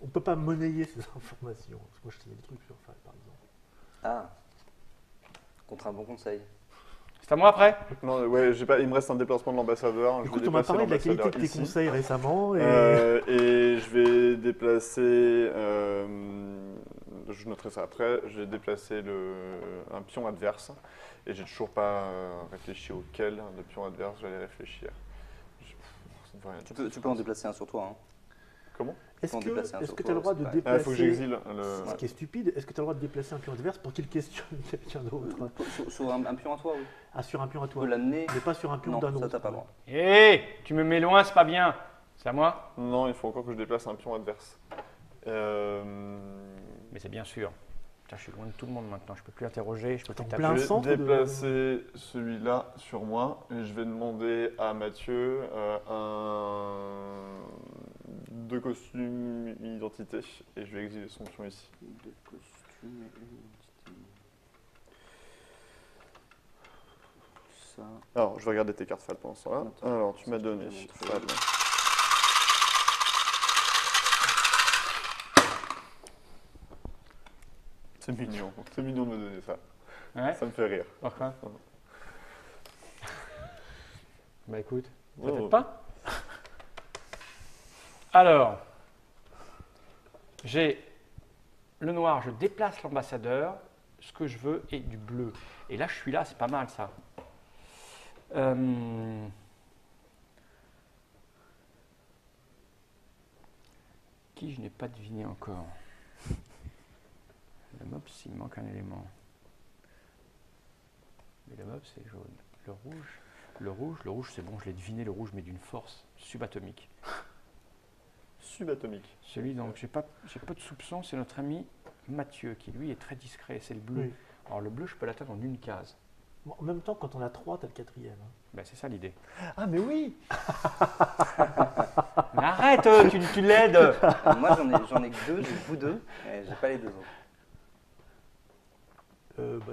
On peut pas monnayer ces informations. Parce que moi, je sais des trucs sur Fall, par exemple. Ah, contre un bon conseil. C'est à moi après? Non, ouais, j'ai pas, il me reste un déplacement de l'ambassadeur. Je vais Écoute, on m'a déplacer parlé de la qualité de l'ambassadeur tes ici. conseils récemment. Et... Et je vais déplacer. Je noterai ça après. Je vais déplacer un pion adverse. Et j'ai toujours pas réfléchi auquel de pion adverse j'allais réfléchir. Ça ne veut rien dire. Tu peux en déplacer un sur toi. Hein. Comment? Est-ce faut en déplacer un que sur tu as toi, le droit c'est de pareil. Il faut que déplacer. j'exile le. Ce qui est stupide, est-ce que tu as le droit de déplacer un pion adverse pour qu'il questionne quelqu'un d'autre? Sur un pion à toi, oui. Ah, sur un pion à Tu toi. peux l'amener. Mais pas sur un pion Non, d'un autre. ça t'as pas le droit. Hé, tu me mets loin, c'est pas bien. C'est à moi? Non, il faut encore que je déplace un pion adverse. Mais c'est bien sûr. Putain, je suis loin de tout le monde maintenant. Je peux plus interroger, je peux plus En taper. plein Je vais centre de- déplacer celui-là sur moi et je vais demander à Mathieu 2 costumes, une identité et je vais exiler son pion ici. 2 costumes et une identité. Ça. Alors, je vais regarder tes cartes Fall pendant ce temps-là. Attends, Alors, tu ça, m'as je donné vais te montrer. Fall. C'est mignon de me donner ça. Ouais, Ça me fait rire. pourquoi? Bah écoute, ça Oh. t'aide pas? Alors, j'ai le noir, je déplace l'ambassadeur. Ce que je veux est du bleu. Et là, je suis là, c'est pas mal ça. Qui je n'ai pas deviné encore. Le mops, il me manque un élément. Mais le mops, c'est jaune. Le rouge, c'est bon, je l'ai deviné, le rouge, mais d'une force subatomique. Subatomique. Celui dont j'ai pas de soupçon, c'est notre ami Mathieu, qui lui est très discret, c'est le bleu. Oui. Alors le bleu, je peux l'atteindre en une case. Bon, en même temps, quand on a 3, t'as le 4e. Hein. Ben, c'est ça l'idée. Ah, mais oui! Mais arrête, tu l'aides. Moi, j'en ai que 2, j'ai vous 2, et j'ai pas les 2 autres. Bah,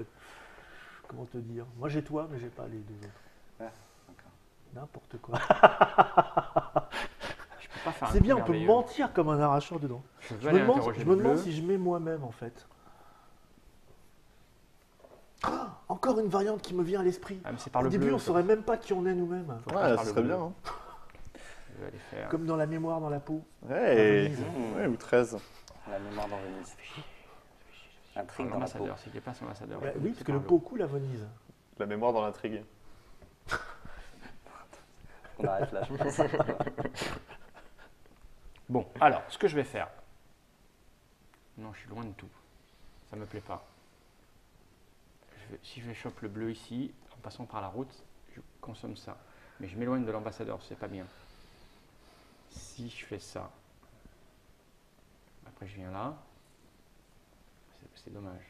comment te dire? Moi, j'ai toi, mais j'ai pas les 2 autres. Ah, d'accord. N'importe quoi. Je peux pas faire un C'est coup bien, on peut merveilleux. mentir comme un arracheur dedans. Je veux Je aller me demande, interroger je le me demande bleu. si je mets moi-même, en fait. Encore une variante qui me vient à l'esprit. Ah, mais c'est par Au le début, bleu. on saurait même pas qui on est nous-mêmes. Faut Ouais, pas ça faire le serait bleu. bien. Hein. Je vais aller faire. Comme dans la mémoire dans la peau. Ouais, Venise. ouais, ou 13. La mémoire dans Venise. Intrigue dans la peau. L'ambassadeur, c'est qu'il déplace l'ambassadeur. Bah oui, parce C'est que par le pot coule à Venise. La mémoire dans l'intrigue. On arrête là, je pense. Bon, alors, ce que je vais faire. Non, je suis loin de tout. Ça me plaît pas. Si je chope le bleu ici, en passant par la route, je consomme ça. Mais je m'éloigne de l'ambassadeur, c'est pas bien. Si je fais ça, après je viens là, c'est dommage.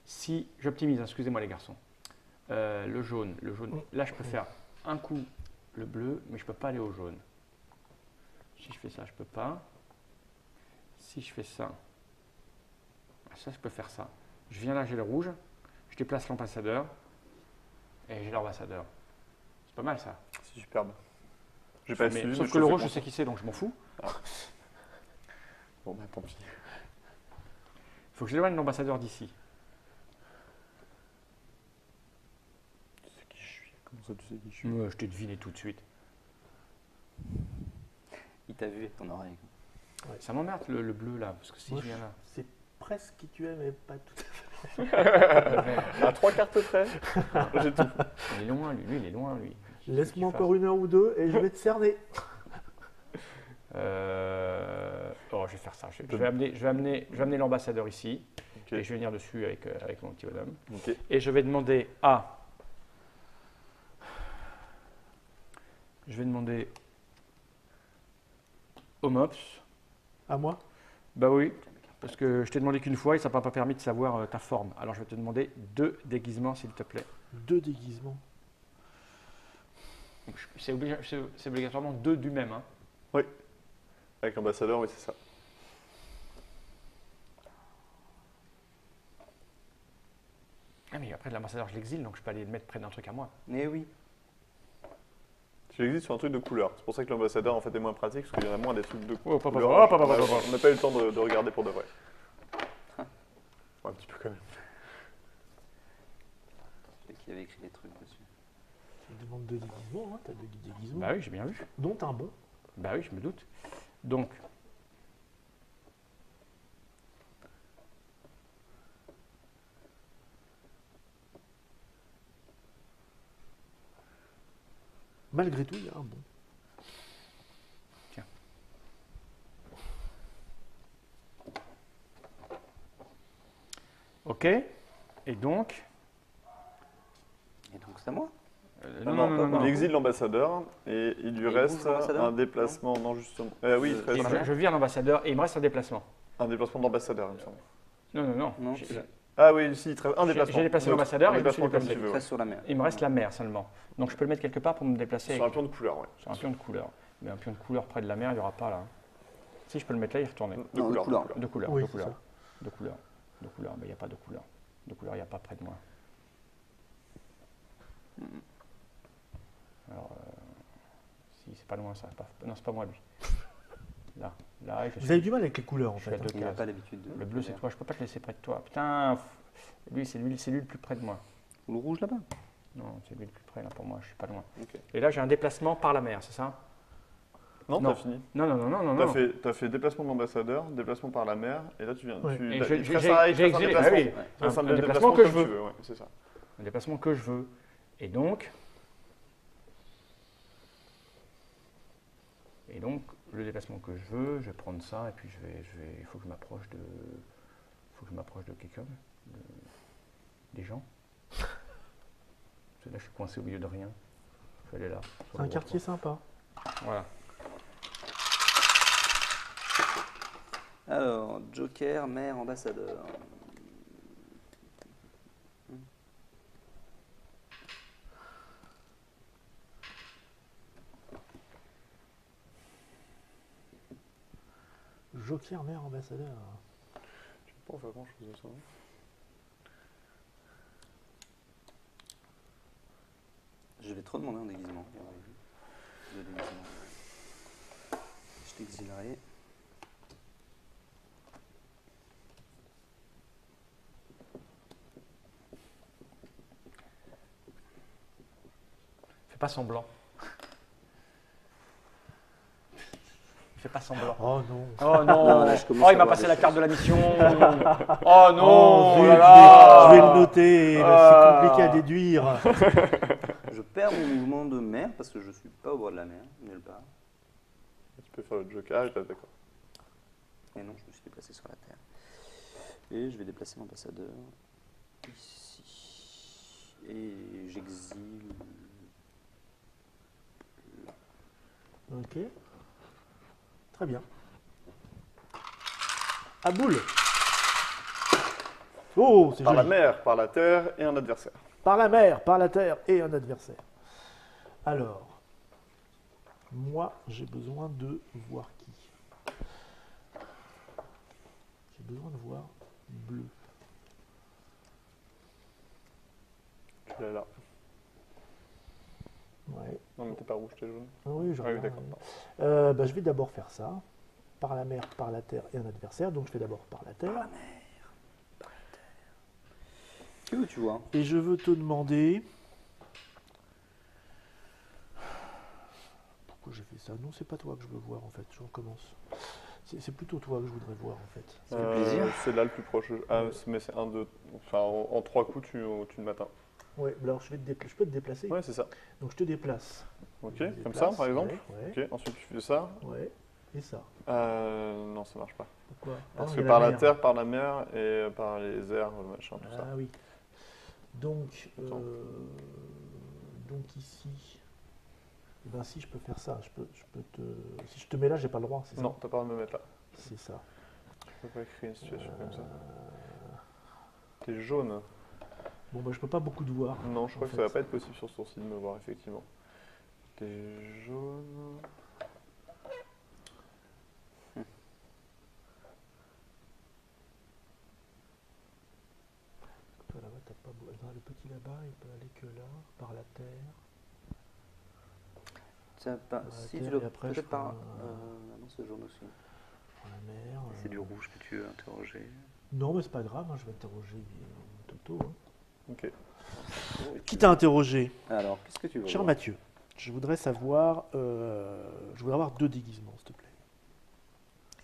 Si j'optimise, excusez-moi les garçons, le jaune, là je peux faire un coup le bleu, mais je peux pas aller au jaune. Si je fais ça, je peux pas. Si je fais ça, ça je peux faire ça. Je viens là, j'ai le rouge, je déplace l'ambassadeur et j'ai l'ambassadeur. C'est pas mal ça. C'est superbe. J'ai pas Mais, suivi, sauf mais que le fais rouge, je confiance. sais qui c'est, donc je m'en fous. Bon, bah tant pis. Il faut que j'éloigne l'ambassadeur d'ici. Tu sais qui je suis? Comment ça, tu sais qui je suis? Je t'ai deviné tout de suite. Il t'a vu avec ton oreille. Ça m'emmerde le bleu là, parce que si Moi, je viens là. C'est presque qui tu es, mais pas tout à fait. À 3 cartes près. J'ai tout. Il est loin, lui, il est loin, lui. Laisse-moi encore 1 heure ou 2 et je vais te cerner. Oh, je vais faire ça. Je vais amener l'ambassadeur ici. Ok. Et je vais venir dessus avec mon petit bonhomme. Ok. Et je vais demander à. Je vais demander au Mops. À moi? Bah oui, parce que je t'ai demandé qu'une fois et ça ne m'a pas permis de savoir ta forme. Alors je vais te demander 2 déguisements, s'il te plaît. 2 déguisements. Donc, c'est obligatoirement 2 du même. Hein. Avec l'ambassadeur, oui, c'est ça. Ah mais après l'ambassadeur, je l'exile, donc je peux aller le mettre près d'un truc à moi. Mais oui. Tu l'exiles sur un truc de couleur. C'est pour ça que l'ambassadeur en fait est moins pratique, parce qu'il y en a moins des trucs de Oh, papa, couleur. papa, papa, papa. On n'a pas eu le temps de regarder pour de vrai. Un petit peu quand même. C'est qui avait écrit les trucs dessus. Tu me demandes 2 déguisements, hein, t'as 2 déguisements. Bah oui, j'ai bien vu. Dont un bon. Bah oui, je me doute. Donc, Malgré tout, il y a un bon. ok. Et donc. Et donc c'est à moi. Il exile l'ambassadeur et il lui Et il reste bouge l'ambassadeur un déplacement. Non, justement. Oui, il te Et reste je vire l'ambassadeur et il me reste un déplacement. un déplacement d'ambassadeur, il me semble. Non. Non, Ah oui, si, il te reste un déplacement. j'ai déplacé Neutre. l'ambassadeur Un et je me suis déplacement comme déplacé. tu veux. Très sur la mer. Il me reste la mer seulement. Donc je peux le mettre quelque part pour me déplacer Sur un pion de couleur, ouais. sur un pion de couleur. Mais un pion de couleur près de la mer, il n'y aura pas là. Si je peux le mettre là, il retourne. De Non, de couleur. couleur. De couleur, Oui, de c'est couleur. ça. De couleur. De couleur, mais il n'y a pas de couleur. De couleur, il n'y a pas près de moi. Alors, si c'est pas loin ça. Non, c'est pas moi lui. Là, Vous avez du mal avec les couleurs, en je suis à fait. 2 Il n'a cases. pas l'habitude de. Le bleu, c'est toi, je peux pas te laisser près de toi. Putain, c'est lui le plus près de moi. Ou le rouge là-bas. Non, c'est lui le plus près là pour moi, je suis pas loin. Ok. Et là, j'ai un déplacement par la mer, c'est ça? Non, Non. t'as fini. Non. T'as fait déplacement de l'ambassadeur, déplacement par la mer, et là tu viens. Ouais. Et Il te j'ai reste un exilé. déplacement. Ah oui, Il te reste un un déplacement que comme je veux. tu veux, ouais, c'est ça. Un déplacement que je veux. Et donc, le déplacement que je veux, je vais prendre ça et puis il faut que je m'approche de quelqu'un, des gens. Parce que là, je suis coincé au milieu de rien. Je vais aller là. C'est un quartier sympa. Voilà. Alors, Joker, maire, ambassadeur. Joker, maire, ambassadeur. Tu peux pas faire grand chose de ça. Je vais trop demander un déguisement. Deux déguisements. Je t'exilerai. Fais pas semblant. Fais pas semblant. Oh non. Oh non, Non, là, je commence oh à il m'a avoir passé des la choses. carte de la mission. Oh non, zut, oh là là. je vais le noter, Ah. c'est compliqué à déduire. Je perds mon mouvement de mer parce que je suis pas au bord de la mer, nulle part. Tu peux faire le Joker et t'as d'accord. Et non, je me suis déplacé sur la terre. Et je vais déplacer l'ambassadeur ici. Et j'exile. Ok. Très bien. À boule. Oh, c'est Par la joli. mer, par la terre et un adversaire. Par la mer, par la terre et un adversaire. Alors, moi, j'ai besoin de voir qui. J'ai besoin de voir bleu. Tu l'as là. Ouais. Non, mais t'es pas rouge, t'es jaune. Ah oui, je Ah oui, regarde, d'accord. oui. Je vais d'abord faire ça. Par la mer, par la terre et un adversaire. Donc je fais d'abord par la terre. Que veux-tu voir? Et je veux te demander... Pourquoi j'ai fait ça? Non, c'est pas toi que je veux voir en fait. Je recommence. C'est plutôt toi que je voudrais voir en fait. Ça fait plaisir. C'est là le plus proche. Ah, mais c'est un, deux. Enfin, en 3 coups, tu le matin. Ouais, alors je peux te déplacer. Ouais, c'est ça. Donc je te déplace. Ok, Je me comme déplace, ça, par exemple. Ouais, Ok, ensuite tu fais ça. ouais. Et ça. Non, ça marche pas. Pourquoi? Parce Ah, que il y a par la mer. terre, par la mer et par les airs, le machin, tout ça. Ah oui. Donc, Attends. donc ici, eh ben, si je peux faire ça, je peux te. Si je te mets là, j'ai pas le droit, c'est ça? Non, t'as pas le droit de me mettre là. C'est ça. Je peux pas créer une situation comme ça. T'es jaune. Bon, bah, je peux pas beaucoup te voir. Non, je crois en que fait. ça va pas être possible sur ce tour-ci de me voir, effectivement. T'es jaune. Toi là-bas, t'as pas beau- non, le petit là-bas, il peut aller que là, par la terre. Tiens, la si terre, tu dois et après, je peut-être par. prends Non, c'est jaune aussi. par la mer. C'est du rouge que tu veux interroger. Non, mais c'est pas grave, hein, je vais interroger Toto. Hein. Ok. Qui t'a interrogé? Alors, qu'est-ce que tu veux Cher voir? Mathieu, je voudrais savoir, je voudrais avoir 2 déguisements, s'il te plaît.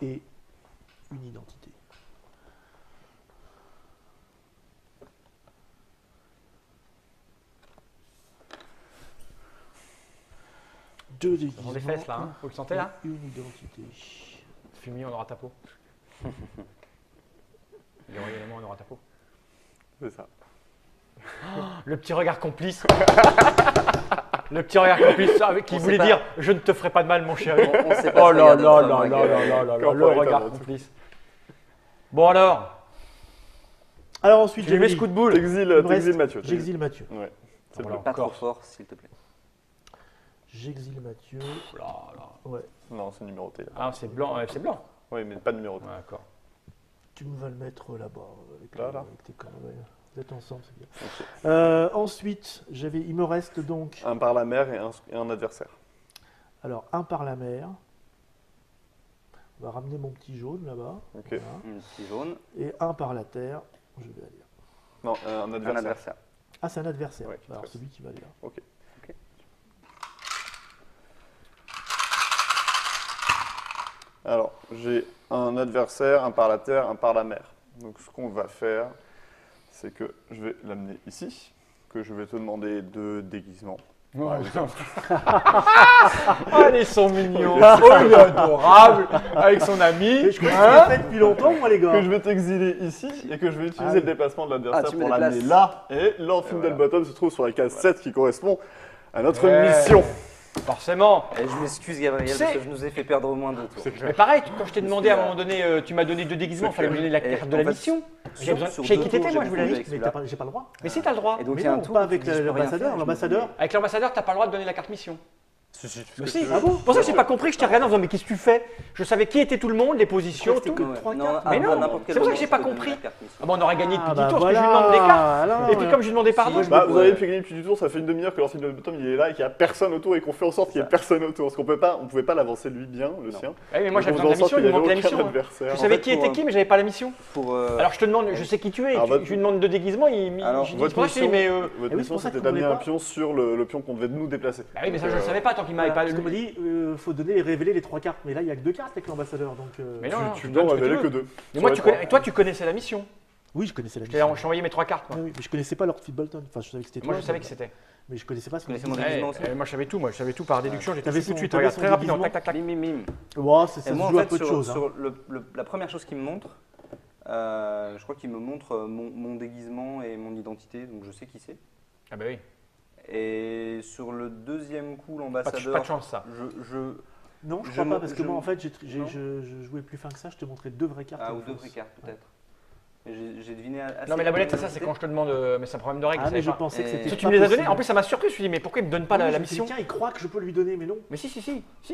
Et une identité. Deux déguisements. Dans les fesses là, hein. Vous le sentez là? et une identité. Fumier, on aura ta peau. Les royaumes, on aura ta peau. C'est ça. Le petit regard complice. Le petit regard complice avec qui On voulait sait pas. dire je ne te ferai pas de mal mon chéri. On sait pas Oh se là regarder là entre là hommes, là avec, là là là, Corporate le regard Talent. complice. Bon alors, Alors ensuite, tu lui mets dis- ce coup de boule. T'exiles il me reste- Mathieu. J'exile Mathieu. Ouais. C'est Voilà. bleu. Pas trop Corse. fort, s'il te plaît. J'exile Mathieu. Oh là là. Ouais. Non, c'est numéroté. Là. Ah c'est blanc, c'est blanc. Oui, mais pas numéroté. Ouais, d'accord. Tu me vas le mettre là-bas. Avec, Là, là. avec tes cordes, ouais. Vous êtes ensemble, c'est bien. Ok. Ensuite, il me reste donc. Un par la mer et un adversaire. Alors, un par la mer. On va ramener mon petit jaune là-bas. Ok. Voilà. Un petit jaune, Et un par la terre. Je vais aller là. Non, un un adversaire. adversaire. Ah, c'est un adversaire. Ouais, qui te Alors, reste. celui qui va aller là. Ok. Alors, j'ai un adversaire, un par la terre, un par la mer. Donc, ce qu'on va faire, c'est que je vais l'amener ici, que je vais te demander de déguisement. Par exemple. Oh, ils sont mignons. Oh, il est adorable avec son ami. Mais je crois que c'est fait depuis longtemps, moi, les gars. Que je vais t'exiler ici et que je vais utiliser le déplacement de l'adversaire tu pour me l'amener déplaces. là. Et Lord Fiddlebottom se trouve sur la case 7 qui correspond à notre mission. Forcément. Et je m'excuse, Gabriel, Tu sais- parce que je nous ai fait perdre au moins 2 tours. Mais pareil, quand je t'ai demandé à un moment donné, tu m'as donné 2 déguisements, il fallait me donner la carte de la en fait, mission. J'ai besoin. sur J'ai 2 quitté, tours, moi, j'ai je voulais beaucoup dire. joué. Mais j'ai pas le droit. Mais si, t'as le droit. Et donc, Mais il y a un non, tour pas où avec tu dis, je peux rien l'ambassadeur. faire, L'ambassadeur, Avec l'ambassadeur, t'as pas le droit de donner la carte mission. Mais si. Ah bon? C'est pour ça que j'ai pas compris, que je t'ai regardé en disant mais qu'est-ce que tu fais? Je savais qui était tout le monde, les positions, C'était tout. que Ouais. 3 Non, cartes. à Mais non, n'importe quel c'est pour ça que moment, j'ai tu pas peux donner compris. la carte mission. Ah bon, on aurait gagné depuis Ah, 10 bah tours, parce que je lui voilà. demande des cartes. Alors, Et puis comme je lui demandais pardon. moi, je Bah, me- vous avez gagné depuis du tour, ça fait une demi-heure que Lord Fiddlebottom il est là et qu'il n'y a personne autour et qu'on fait en sorte qu'il n'y ait personne autour. Parce qu'on pouvait pas l'avancer lui bien, le Non. sien. Ah oui, mais moi Donc, j'avais on besoin de la faisait en sorte mission, il qu'il me manque y la avait aucun mission. adversaire. Je En savais fait, qui était qui, mais j'avais pas la mission. Pour, Alors je te demande, je sais qui tu es, Alors, je lui demande de déguisement, Alors, je dis Votre c'est pour ça que je dis, mais. mission, votre Eh oui, c'est mission pour ça c'était qu'on d'amener voulait un pas. pion sur le pion qu'on devait nous déplacer. Bah oui, mais ça je Donc, le savais pas tant qu'il m'avait pas. Parce qu'on m'a dit, faut donner et révéler les 3 cartes. Mais là, il y a que 2 cartes avec l'ambassadeur. Donc, Mais non, Tu tu dois donnes ce que tu révéler veux. que 2. Mais moi, toi, tu connaissais la mission. oui, je connaissais la Je mission. t'ai envoyé mes 3 cartes. Ah Moi, oui, mais je connaissais pas Lord Fiddleton. Enfin, je savais que c'était Moi, toi. je savais que c'était. Mais je connaissais pas son connaissais mon déguisement. déguisement aussi. Moi, je savais tout. Moi, je savais tout par déduction. J'ai tout T'avais su tout de son- suite. t'avais Regarde, son très rapidement. déguisement. Tac, tac, tac. Mim, mim, mim. Ouais, ça Et se moi, en joue à fait, peu de choses. hein. sur la première chose qu'il me montre, je crois qu'il me montre mon déguisement et mon identité, donc je sais qui c'est. Ah bah oui. Et sur le deuxième coup, Pas de l'ambassadeur, chance ça. je... Non, je Je crois me- pas, parce que je- moi, en fait, Non. je jouais plus fin que ça. Je te montrais 2 vraies cartes. Ah, en ou deux face. vraies cartes, peut-être. Et j'ai deviné assez Non mais la bolette, bien ça c'est l'identité. quand je te demande, mais c'est un problème de règle. Ah, vous mais savez je pas. pensais que Et- c'était. Si tu pas me les as donnés, possible. en plus ça m'a surpris. Je me suis dit mais pourquoi il me donne pas Oui, la je me suis dit, mission? Tiens, il croit que je peux lui donner, mais non. Mais si,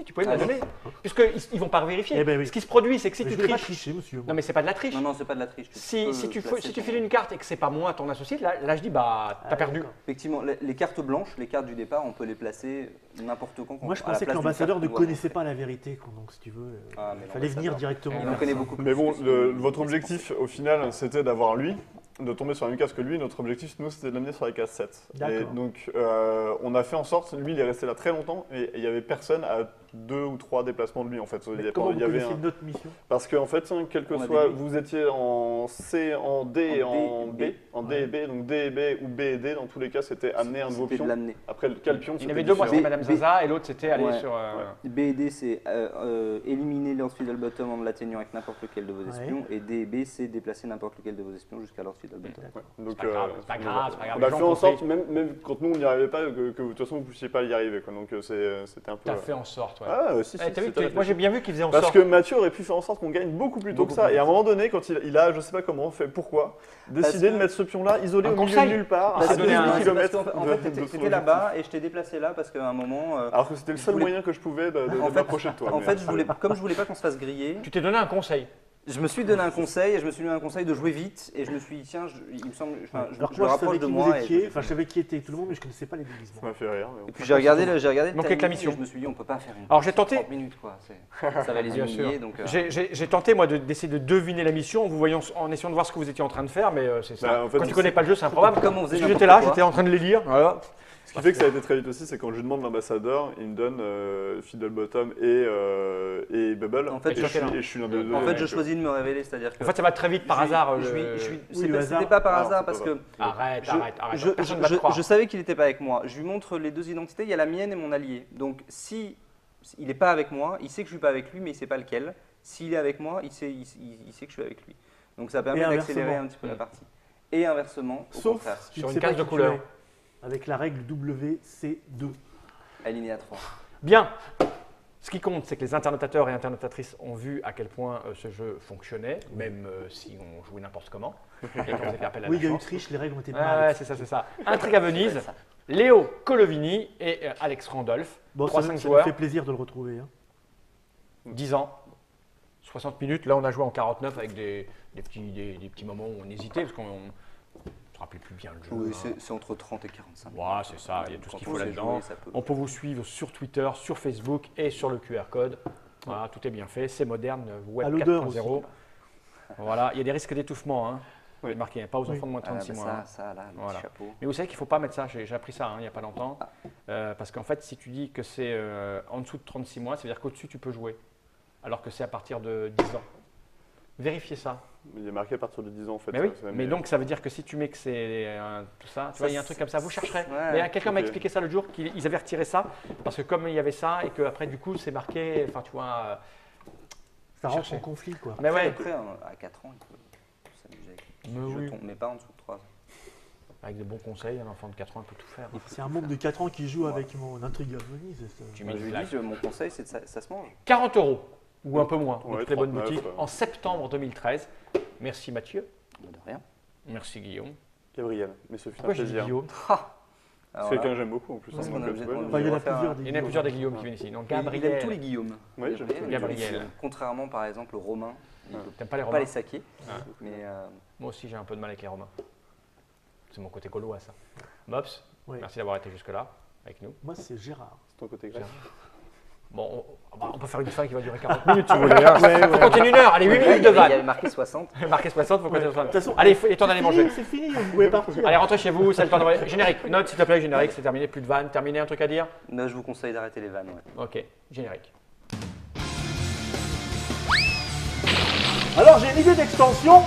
tu pouvais me Ah, la non. donner. Puisqu'ils vont pas vérifier. Eh ben oui. Ce qui se produit, c'est que si Mais tu je voulais pas triches. tricher, monsieur. Non mais c'est pas de la triche. Non, non, c'est pas de la triche. Si tu placer files ton- une carte et que c'est pas moi ton associé, là je dis bah t'as Ah, perdu. d'accord. Effectivement, les cartes blanches, les cartes du départ, on peut les placer n'importe quand. Moi, je à la pensais que place d'une l'ambassadeur carte ne qu'on doit connaissait montrer. pas la vérité, quoi. Donc, si tu veux, Ah, mais il fallait venir l'ambassadeur, directement. Il en connaît beaucoup plus. Mais bon, que sinon, votre il laisse objectif au final c'était d'avoir lui, de tomber sur la même case que lui. Notre objectif, nous, c'était de l'amener sur la case 7. Et D'accord. donc, on a fait en sorte, lui, il est resté là très longtemps et il n'y avait personne à 2 ou 3 déplacements de lui en fait. Il y Mais avait comment pas- vous il y avait connaissez un- notre mission? Parce qu'en fait, quel que On a soit, des billes. vous étiez en C, en D et en B, en D et Ouais. B, donc D et B ou B et D, dans tous les cas, c'était amener un nouveau C'était de pion. l'amener. Après, quel pion Il y en c'était avait deux, moi c'était différent. Madame Zaza et l'autre c'était aller Ouais. sur. B et D, c'est éliminer Lord Fiddlebottom en l'atteignant avec n'importe lequel de vos Ouais. espions. Et D et B, c'est déplacer n'importe lequel de vos espions jusqu'à Lord Fiddlebottom. D'accord. Donc, C'est pas grave, c'est pas donc, grave, c'est pas grave, on les a gens fait ont en sorte, compris. même quand nous on n'y arrivait pas, que de toute façon vous ne puissiez pas y arriver. Quoi. Donc c'était un peu. T'as fait en sorte, ouais. Ah, si, Eh, t'as vu, c'était moi j'ai bien vu qu'il faisait en Parce sorte. que Mathieu aurait pu faire en sorte qu'on gagne beaucoup plus tôt Beaucoup que ça. plus Et à un tôt. moment donné, quand il a, je sais pas comment, fait pourquoi, décidé que- de mettre ce pion-là isolé Un au milieu conseil. de nulle part, Parce à que- 2 un- kilomètres En fait, de son t'étais là-bas et je t'ai déplacé là parce qu'à un moment. Alors que c'était le seul voulais- moyen que je pouvais de En fait- m'approcher de toi. En mais- fait, comme je voulais pas qu'on se fasse griller, Tu t'es donné un conseil. je me suis donné un conseil et je me suis donné un conseil de jouer vite et je me suis dit tiens, il me semble, enfin, Alors je que le moi, je rapproche savais de qui moi. vous et étiez, je- enfin, je savais qui était tout le monde, mais je connaissais pas les Ça déguisements. m'a fait rire. mais Et puis j'ai regardé le Donc, avec la timing mission. et je me suis dit on peut pas faire une. Alors, j'ai tenté- 30 minutes quoi, ça va les Bien humilier sûr. donc. J'ai tenté moi d'essayer de deviner la mission en vous voyant, en essayant de voir ce que vous étiez en train de faire, mais c'est ça. Bah, en fait, Quand tu c'est- connais pas le jeu, c'est improbable. Comme on faisait Parce que n'importe j'étais là, quoi. j'étais en train de les lire. Voilà. Ce qui fait que ça a été très vite aussi, c'est quand je lui demande l'ambassadeur, il me donne Fiddlebottom et Bubble. En fait, et je- je suis l'un des deux. En fait, je donc, choisis de me révéler, c'est-à-dire que. En fait, ça va très vite par hasard. C'était le hasard. pas par Alors, hasard c'est parce pas que. Arrête, Je- arrête. je- Personne va te croire. je savais qu'il n'était pas avec moi. Je lui montre les deux identités. Il y a la mienne et mon allié. Donc, si il n'est pas avec moi, il sait que je suis pas avec lui, mais il sait pas lequel. S'il est avec moi, il sait que je suis avec lui. Donc, ça permet Et d'accélérer inversement. un petit peu la partie. Et inversement, au Sauf contraire, si tu Sur ne une sais case pas de qui tu couleur. es, avec la règle WC2. aligné à 3. Bien. Ce qui compte, c'est que les internatateurs et internatatrices ont vu à quel point ce jeu fonctionnait, même si on jouait n'importe comment. Et qu'on faisait appel à Oui, la il y a eu chance. triche, les règles ont été Ouais, mal. c'est ça, c'est ça. Intrigue à Venise, Léo Colovini et Alex Randolph. Bon, ça 3-5 me joueurs, fait plaisir de le retrouver. Hein. 10 ans, 60 minutes. Là, on a joué en 49 avec des petits moments où on hésitait parce qu'on ne se rappelait plus bien le jeu. Oui, hein. c'est entre 30 et 45 minutes. Ouais, c'est ça, il y a tout ce Quand qu'il on faut sait là-dedans. jouer, ça peut- On peut vous suivre sur Twitter, sur Facebook et sur le QR code. Voilà, tout est bien fait, c'est moderne, À Web l'odeur 4.0. Voilà, il y a des risques d'étouffement, hein. Oui. Marqué, pas aux enfants de moins de Ah, 36 bah, mois. hein. ça, là, le Voilà. petit chapeau. Mais vous savez qu'il ne faut pas mettre ça, j'ai appris ça il n'y a pas longtemps. Parce qu'en fait, si tu dis que c'est en dessous de 36 mois, ça veut dire qu'au-dessus, tu peux jouer. alors que c'est à partir de 10 ans. Vérifiez ça. Il est marqué à partir de 10 ans en fait. Mais oui, ça, c'est mais donc ça veut dire que si tu mets que c'est tout ça, tu vois, il y a un truc comme ça, vous chercherez. Mais quelqu'un m'a expliqué ça l'autre jour, qu'ils avaient retiré ça, parce que comme il y avait ça, et qu'après du coup c'est marqué, enfin tu vois… Ça rentre en conflit, quoi. Mais ouais, Après, à 4 ans, il peut s'amuser avec Mais les oui. jetons, mais pas en dessous de 3 ans. avec de bons conseils, un enfant de 4 ans il peut tout faire. C'est un môme de 4 ans qui joue avec mon intrigue à Venise. Tu Moi, mets je du lui like. dis, mon conseil, c'est que ça se mange. 40 € ou un peu moins, dans Ouais, toutes les bonnes 39, boutiques, ouais. en septembre 2013. Merci Mathieu, De rien. merci Guillaume. Gabriel, mais ce fut un Pourquoi j'ai dit plaisir. Guillaume? C'est Alors quelqu'un là, que j'aime beaucoup en plus. Parce hein, qu'on donc, a obligé de- ouais, Enfin, il y en a refaire plusieurs un- des Il y en a plusieurs des Guillaume qui viennent ici. Donc il aime tous Gabriel, les Guillaumes. Oui, j'aime tous les Gabriel. Contrairement par exemple au Romain, il ne peut t'aimes pas les pas Romains? les saquer. Ah. Mais Moi aussi j'ai un peu de mal avec les Romains. C'est mon côté gaulois ça. Mops, Oui. merci d'avoir été jusque-là avec nous. Moi, c'est Gérard. C'est ton côté grec. Bon, on peut faire une fin qui va durer 40 minutes si vous voulez. Hein. Faut compter 1 heure, allez 8 minutes de il y vanne. avait marqué 60. Marqué 60, faut compter Ouais. 60. De toute façon, Allez, il est temps d'aller manger. C'est fini, vous pouvez partir. Allez, rentrez chez vous, c'est le temps de… Générique, note s'il te plaît, générique, c'est terminé, plus de vannes. Terminé, un truc à dire? Mais je vous conseille d'arrêter les vannes. Ouais. Ok, générique. Alors, j'ai une idée d'extension.